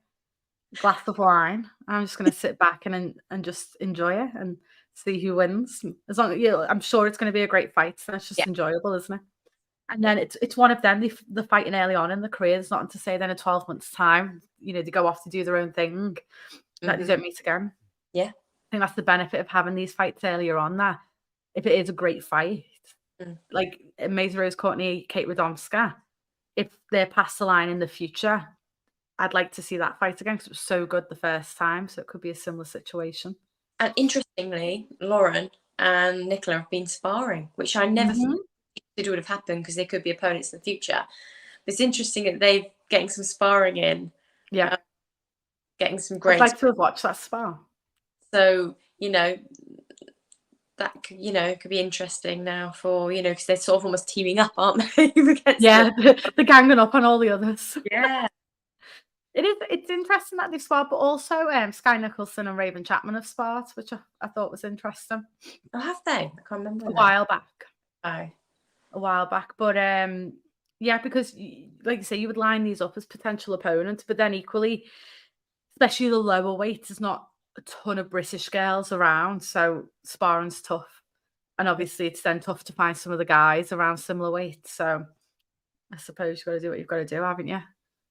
glass of wine. I'm just gonna sit back and just enjoy it and see who wins. As long I'm sure it's gonna be a great fight, and it's
Yeah.
just enjoyable, isn't it? And
Yeah.
then it's one of them, they're fighting early on in the career. It's not to say then in 12 months' time, they go off to do their own thing, that they
Mhm.
don't meet again.
Yeah.
I think that's the benefit of having these fights earlier on, that if it is a great fight,
Mm.
like Mazer Rose Courtney, Kate Radomska, if they're past the line in the future, I'd like to see that fight again because it was so good the first time. So it could be a similar situation.
And interestingly, Lauren and Nicola have been sparring, which I never
Mhm.
it would have happened because they could be opponents in the future. But it's interesting that they're getting some sparring in,
Yeah.
uh, getting some
I'd
great.
like to have watched that spar.
So that could be interesting now for because they're sort of almost teaming up, aren't they? Against
Yeah, they're ganging up on all the others.
Yeah.
It's interesting that they've sparred, but also Sky Nicholson and Raven Chapman have sparred, which I thought was interesting
Oh, have they? I can't remember
a
now.
while back.
Oh,
A while back. But yeah, because like you say, you would line these up as potential opponents, but then equally, especially the lower weight, there's not a ton of British girls around, so sparring's tough. And
yeah,
obviously, it's then tough to find some of the guys around similar weight. So I suppose you've got to do what you've got to do, haven't you?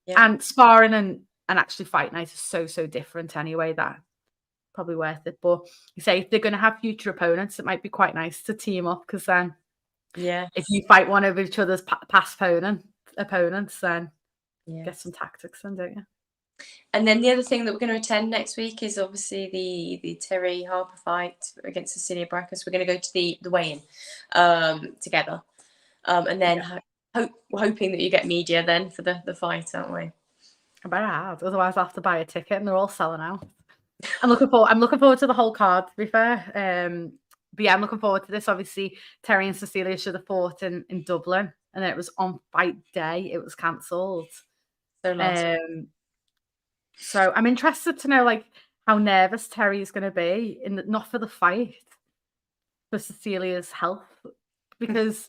yeah.
And sparring and actually fight night is so different anyway. That probably worth it. But you say if they're going to have future opponents, it might be quite nice to team up because then
Yes.
if you fight one of each other's past opponents, then get
Yes.
some tactics in, don't you?
And then the other thing that we're going to attend next week is obviously the Terry Harper fight against Cecilia Brackers. We're going to go to the weigh-in together, and then
Yeah.
we're hoping that you get media then for the fight, aren't we?
I better have, otherwise I'll have to buy a ticket, and they're all selling out. I'm looking forward to the whole card, to be fair. But yeah, I'm looking forward to this. Obviously, Terry and Cecilia should have fought in Dublin, and then it was on fight day. It was cancelled.
So last.
So I'm interested to know like how nervous Terry is going to be not for the fight, for Cecilia's health, because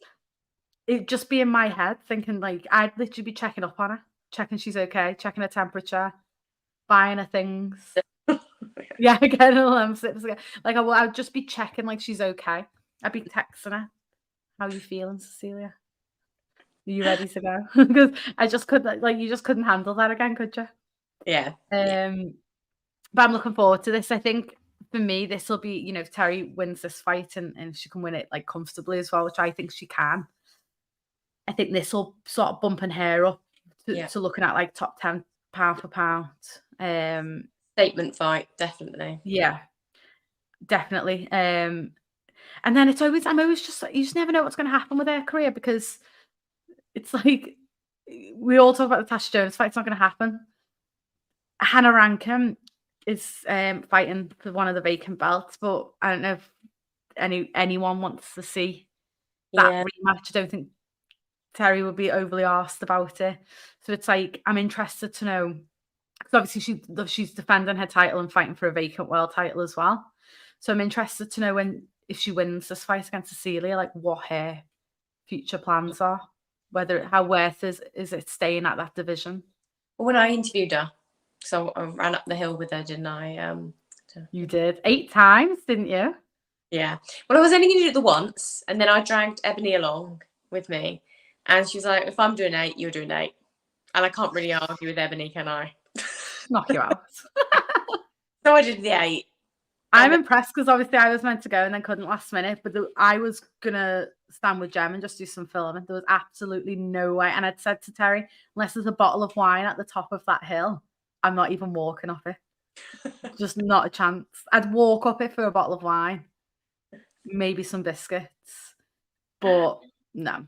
it just be in my head thinking like I'd literally be checking up on her, checking she's okay, checking her temperature, buying her things. Yeah, getting all them sips. Like I would just be checking like she's okay. I'd be texting her, "How you feeling, Cecilia? Are you ready to go?" Because I just couldn't like you just couldn't handle that again, could you?
Yeah.
But I'm looking forward to this. I think for me, this will be, if Terry wins this fight and she can win it like comfortably as well, which I think she can. I think this will sort of bumping her up
Yeah.
to looking at like top 10 pound for pound.
Statement fight, definitely.
Yeah, definitely. And then I'm always just you just never know what's going to happen with her career because it's like we all talk about the Tasha Jonas fight. It's not going to happen. Hannah Rankin is fighting for one of the vacant belts, but I don't know if anyone wants to see that
Yeah.
rematch. I don't think Terry would be overly asked about it. So it's like I'm interested to know because obviously she's defending her title and fighting for a vacant world title as well. So I'm interested to know if she wins this fight against Cecilia, like what her future plans are, whether how worth is it staying at that division.
When I interviewed her, so I ran up the hill with her, didn't I?
You did 8 times, didn't you?
Yeah. Well, I was only going to do it the once, and then I dragged Ebony along with me, and she was like, "If I'm doing 8, you're doing 8," and I can't really argue with Ebony, can I?
Knock you out.
So I did the 8.
I'm
And
impressed because obviously I was meant to go and then couldn't last minute, but I was gonna stand with Jem and just do some filming. There was absolutely no way, and I'd said to Terry, unless there's a bottle of wine at the top of that hill, I'm not even walking off it. Just not a chance. I'd walk up it for a bottle of wine, maybe some biscuits, but no.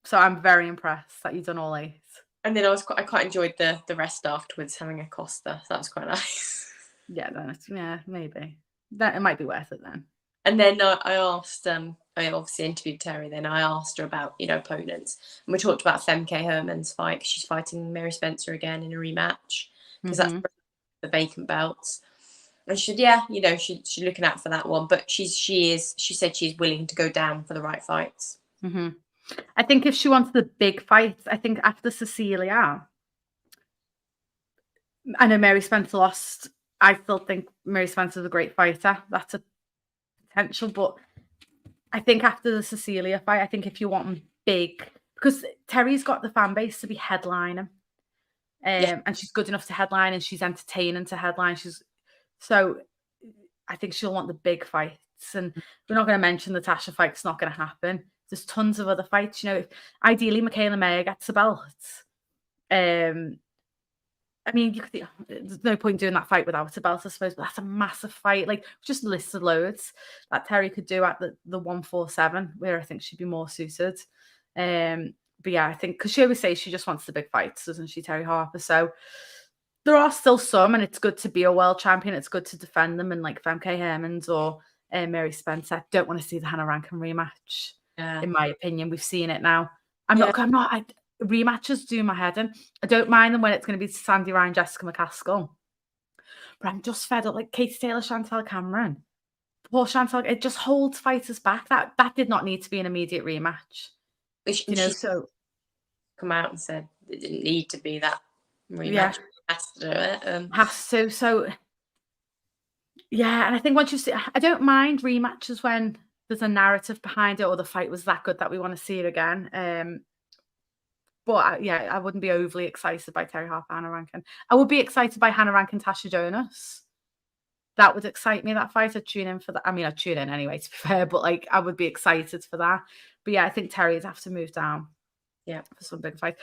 So I'm very impressed that you've done all 8.
and then I quite enjoyed the rest afterwards, having a Costa. So that was quite nice.
Yeah, maybe. That it might be worth it then.
And then I asked, I obviously interviewed Terry. Then I asked her about opponents, and we talked about Femke Herman's fight because she's fighting Mary Spencer again in a rematch because that's the vacant belts. And she said, yeah, she's looking out for that one, but she said she's willing to go down for the right fights.
I think if she wants the big fights, I think after Cecilia, I know Mary Spencer lost. I still think Mary Spencer's a great fighter. That's a potential, but I think after the Cecilia fight, I think if you want them big, because Terry's got the fan base to be headlining,
Yeah,
and she's good enough to headline, and she's entertaining to headline. So I think she'll want the big fights, and we're not going to mention the Tasha fight. It's not going to happen. There's tons of other fights. If ideally Michaela Mayer gets the belt. I mean, there's no point doing that fight without a belt, I suppose, but that's a massive fight. Like, just listed loads that Terry could do at the 147, where I think she'd be more suited. But yeah, I think because she always says she just wants the big fights, doesn't she, Terry Harper? So there are still some, and it's good to be a world champion. It's good to defend them, and like Femke Hermans or Mary Spencer. I don't want to see the Hannah Rankin rematch,
yeah,
in my opinion. We've seen it now.
yeah.
Rematches do my head in. I don't mind them when it's going to be Sandy Ryan, Jessica McCaskill. But I'm just fed up. Like Katie Taylor, Chantel Cameron. Poor Chantel, it just holds fighters back. That did not need to be an immediate rematch.
Which
You know,
she's
so
come out and said it didn't need to be that
yeah,
rematch. Has to do it.
has to. So yeah, and I think once you see, I don't mind rematches when there's a narrative behind it or the fight was that good that we want to see it again. But yeah, I wouldn't be overly excited by Terry Harper, Hannah Rankin. I would be excited by Hannah Rankin, Tasha Jonas. That would excite me, that fight. I'd tune in for that. I mean, I'd tune in anyway, to be fair, but like I would be excited for that. But yeah, I think Terry'd have to move down
Yeah,
for some big fight.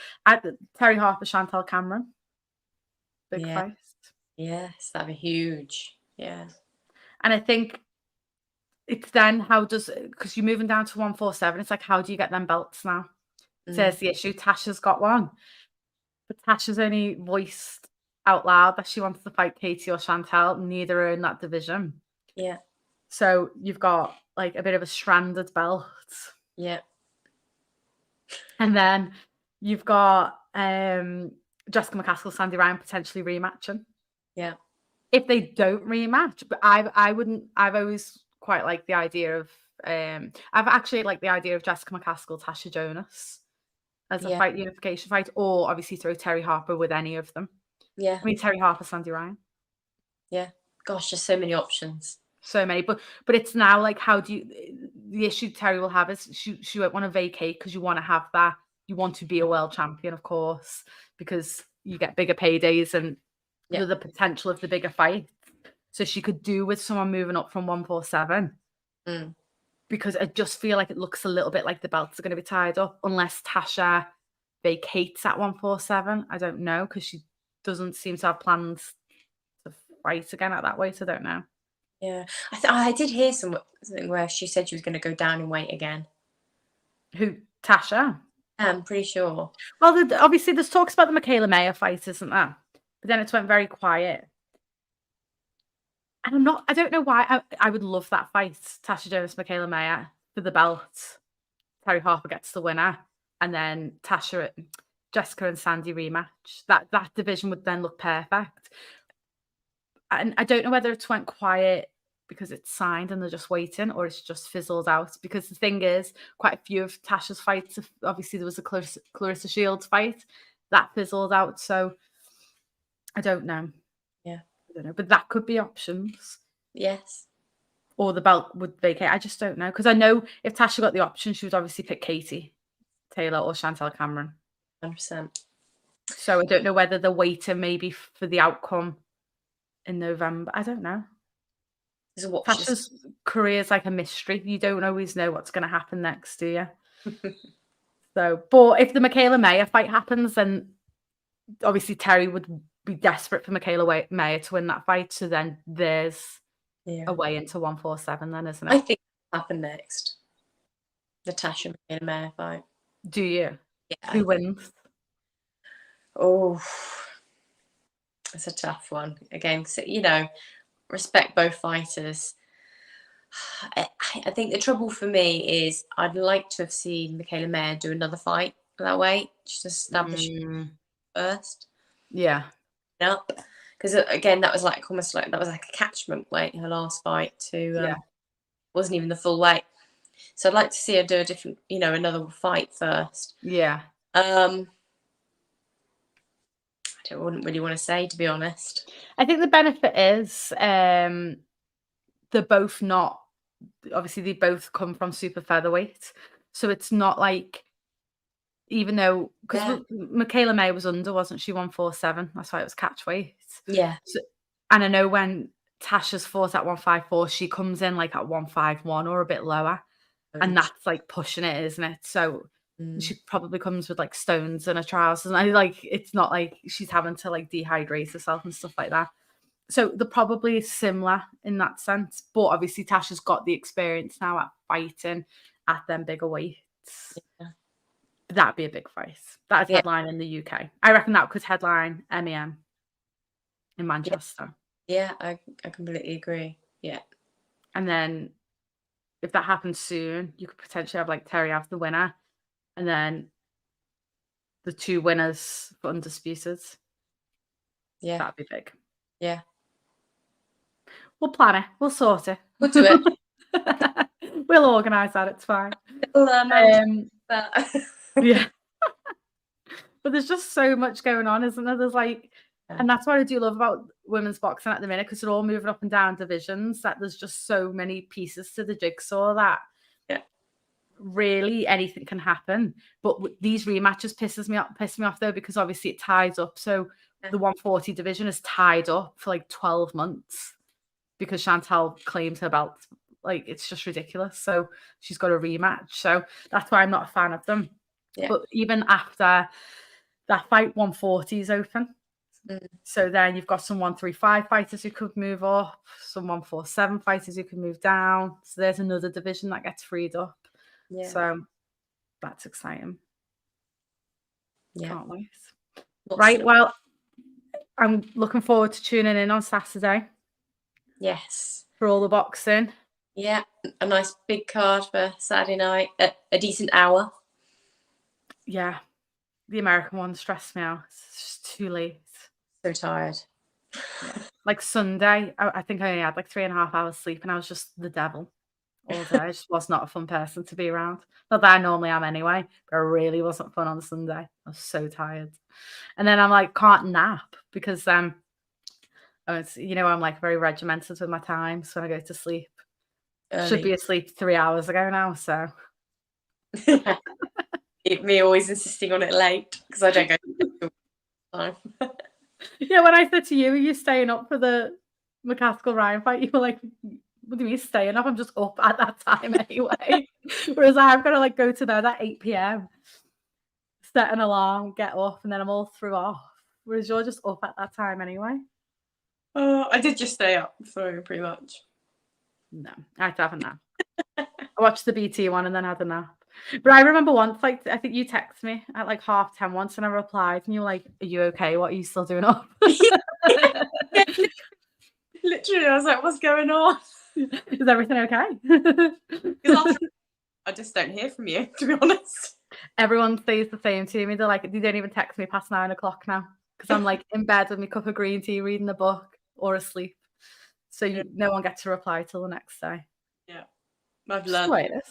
Terry Harper, Chantal Cameron, big
yeah,
fight.
yes, that'd be huge. Yeah,
And I think it's then because you're moving down to 147, it's like, how do you get them belts now?
mm,
There's the issue. Tasha's got one, but Tasha's only voiced out loud that she wants to fight Katie or Chantel. Neither are in that division.
yeah,
So you've got like a bit of a stranded belt.
yeah,
And then you've got Jessica McCaskill, Sandy Ryan potentially rematching.
yeah,
If they don't rematch, but I've always quite liked the idea of I've actually liked the idea of Jessica McCaskill, Tasha Jonas as a
yeah,
fight unification fight, or obviously throw Terry Harper with any of them.
yeah,
I mean Terry Harper, Sandy Ryan.
yeah. Gosh, there's so many options.
So many, but it's now like how do you the issue Terry will have is she won't want to vacate because you want to have that. You want to be a world champion, of course, because you get bigger paydays and
Yeah,
the potential of the bigger fight. So she could do with someone moving up from 147
mm,
because I just feel like it looks a little bit like the belts are going to be tied up unless Tasha vacates at 147. I don't know because she doesn't seem to have plans to fight again at that weight. I don't know.
yeah. I did hear something where she said she was going to go down in weight again.
Who Tasha?
I'm pretty sure.
Well, obviously, there's talks about the Michaela Mayer fight, isn't there? But then it went very quiet. And I don't know why. I would love that fight. Tasha Jonas, Michaela Mayer for the belt. Terry Harper gets the winner. And then Jessica and Sandy rematch. That division would then look perfect. And I don't know whether it went quiet because it's signed and they're just waiting or it's just fizzled out. Because the thing is, quite a few of Tasha's fights, obviously there was a Clarissa Shields fight, that fizzled out. So I don't know.
Yeah.
I don't know. But that could be options.
Yes.
Or the belt would vacate. I just don't know. Because I know if Tasha got the option, she would obviously pick Katie Taylor or Chantel Cameron.
100%.
So I don't know whether they're waiting maybe for the outcome in November. I don't know.
There's a watch this.
Tasha's career is like a mystery. You don't always know what's going to happen next, do you? So, but if the Michaela Mayer fight happens, then obviously Terry would be desperate for Michaela Mayer to win that fight. So then there's
Yeah.
a way into 147, then, isn't
I
it?
think it'll happen next. The Tasha and Mayer fight.
Do you?
Yeah.
Who wins?
Oh, it's a tough one. Again, so, respect both fighters. I think the trouble for me is I'd like to have seen Michaela Mayer do another fight that way, just establish first.
Yeah.
Up. Because again, that was like almost like that was like a catchment weight, her last fight to wasn't even the full weight. So I'd like to see her do a different, another fight first.
Yeah.
I wouldn't really want to say, to be honest.
I think the benefit is they're both not obviously they both come from super featherweight. So it's not like even though because
Yeah.
Michaela May was under, wasn't she? 147. That's why it was catch weight.
Yeah.
So, and I know when Tasha's fought at 154, she comes in like at 151 or a bit lower. And that's like pushing it, isn't it? So she probably comes with like stones in her trousers. And like it's not like she's having to like dehydrate herself and stuff like that. So they're probably similar in that sense. But obviously Tasha's got the experience now at fighting at them bigger weights.
Yeah.
That'd be a big fight. That is headline in the UK. I reckon that could headline MEM in Manchester.
Yeah, I completely agree. Yeah.
And then if that happens soon, you could potentially have like Terry have the winner and then the two winners for undisputed.
Yeah.
That'd be big.
Yeah.
We'll plan it. We'll sort it.
We'll do it.
We'll organise that. It's fine. Yeah. But there's just so much going on, isn't there? There's like, and that's what I do love about women's boxing at the minute, because they're all moving up and down divisions, that there's just so many pieces to the jigsaw that really anything can happen. But these rematches piss me off though, because obviously it ties up. So the 140 division is tied up for like 12 months because Chantal claimed her belt. Like, it's just ridiculous. So she's got a rematch. So that's why I'm not a fan of them. Yeah. But even after that fight, 140 is open. So then you've got some 135 fighters who could move up, some 147 fighters who can move down. So there's another division that gets freed up. Yeah. So that's exciting. Yeah. Can't wait. Right. Well, I'm looking forward to tuning in on Saturday.
Yes.
For all the boxing.
Yeah. A nice big card for Saturday night at a decent hour.
Yeah. The American one stressed me out. It's just too late.
So tired.
Yeah. Like Sunday, I think I only had like 3.5 hours sleep and I was just the devil all day. I just was not a fun person to be around. Not that I normally am anyway, but it really wasn't fun on Sunday. I was so tired. And then I'm like, can't nap because I'm like very regimented with my times when I go to sleep. Early. Should be asleep 3 hours ago now, so.
Me always insisting on it late because I don't go to time.
Yeah, when I said to you, are you staying up for the McCaskill Ryan fight? You were like, what do you mean staying up? I'm just up at that time anyway. Whereas I've got to like go to bed at 8 p.m, set an alarm, get up, and then I'm all through off. Whereas you're just up at that time anyway.
I did just stay up, so pretty much.
No, I had to have a nap. I watched the BT one and then had a nap. But I remember once, like, I think you texted me at like 10:30 once and I replied and you were like, are you okay? What are you still doing up?
Literally, I was like, what's going on?
Is everything okay?
I just don't hear from you, to be honest.
Everyone says the same to me. They're like, they don't even text me past 9 o'clock now because I'm like in bed with my cup of green tea, reading a book or asleep. So no one gets to reply till the next day.
Yeah. I've learned.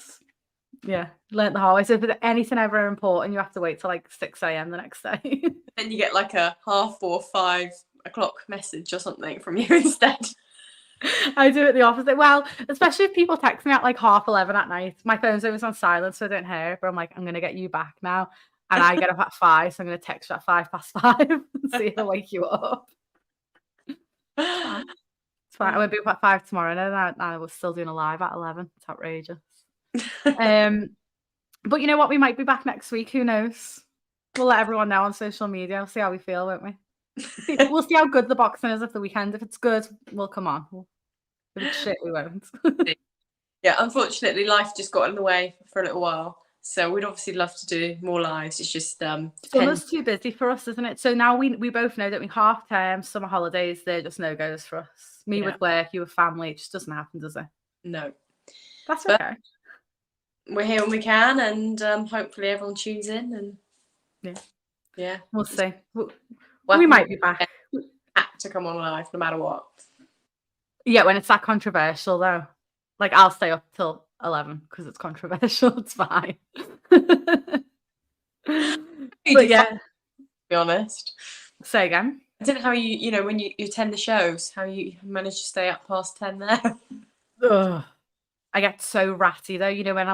Yeah, learned the hard way. So if there's anything ever important, you have to wait till like 6 a.m. the next day.
Then you get like a 4:30 or 5 o'clock message or something from you instead.
I do it the opposite. Well, especially if people text me at like 11:30 at night. My phone's always on silent, so I don't hear it. But I'm like, I'm going to get you back now. And I get up at 5, so I'm going to text you at 5:05 and see if I wake you up. It's fine. It's fine. I won't be up at 5 tomorrow. No, I was still doing a live at 11. It's outrageous. But you know what? We might be back next week. Who knows? We'll let everyone know on social media. We'll see how we feel, won't we? We'll see how good the boxing is of the weekend. If it's good, we'll come on. If it's shit, we won't.
Yeah, unfortunately, life just got in the way for a little while. So we'd obviously love to do more lives. It's just
summer's too busy for us, isn't it? So now we both know that we half term, summer holidays, they're just no goes for us. Me with work, you with family, it just doesn't happen, does it?
No.
That's okay.
We're here when we can, and hopefully everyone tunes in. And yeah,
we'll see. We might be back.
To come on live, no matter what.
Yeah, when it's that controversial, though, like I'll stay up till 11 because it's controversial. It's fine. But yeah,
to be honest.
Say again.
I don't know how you know, when you attend the shows, how you manage to stay up past 10 there.
Ugh. I get so ratty though, when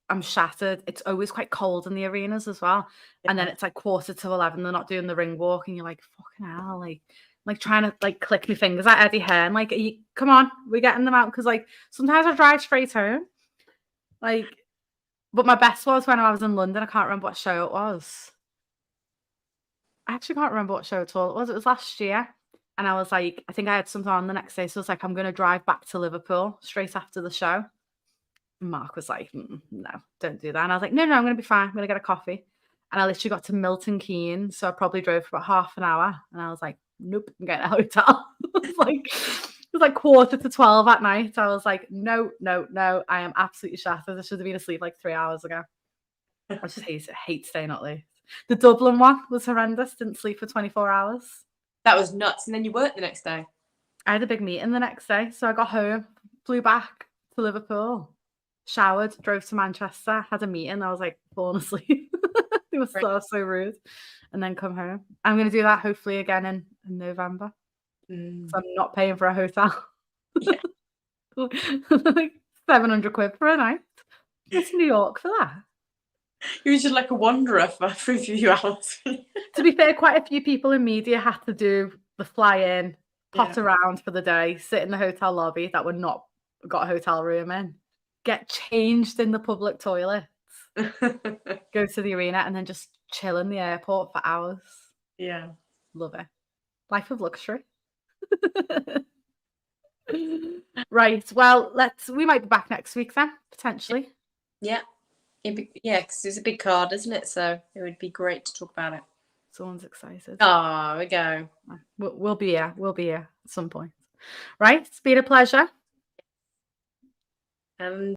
I'm shattered. It's always quite cold in the arenas as well. And then
Yeah.
it's like 11:15, they're not doing the ring walk, and you're like, fucking hell, like trying to like click my fingers at Eddie Hearn. Like, come on, we're getting them out. Cause like sometimes I drive straight home. Like, but my best was when I was in London. I can't remember what show it was. I actually can't remember what show at all it was. It was last year. And I was like, I think I had something on the next day. So I was like, I'm going to drive back to Liverpool straight after the show. And Mark was like, no, don't do that. And I was like, no, I'm going to be fine. I'm going to get a coffee. And I literally got to Milton Keynes. So I probably drove for about half an hour. And I was like, nope, I'm getting a hotel. It was like 11:45 at night. I was like, no, I am absolutely shattered. I should have been asleep like 3 hours ago. I just hate staying up late. The Dublin one was horrendous. Didn't sleep for 24 hours.
That was nuts. And then you worked the next day.
I had a big meeting the next day. So I got home, flew back to Liverpool, showered, drove to Manchester, had a meeting. I was like falling asleep. It was so rude. And then come home. I'm going to do that hopefully again in November. So I'm not paying for a hotel.
Yeah.
Like 700 quid for a night. It's New York for that.
You were just like a wanderer for a few hours.
To be fair, quite a few people in media had to do the fly in, pot around for the day, sit in the hotel lobby that would not got a hotel room in, get changed in the public toilets, go to the arena, and then just chill in the airport for hours.
Yeah.
Love it. Life of luxury. Right. Well, we might be back next week then, potentially.
Yeah. Yeah, because it's a big card, isn't it? So it would be great to talk about it.
Someone's excited.
Oh, we go.
We'll be here. We'll be here at some point. Right. It's been a pleasure.
And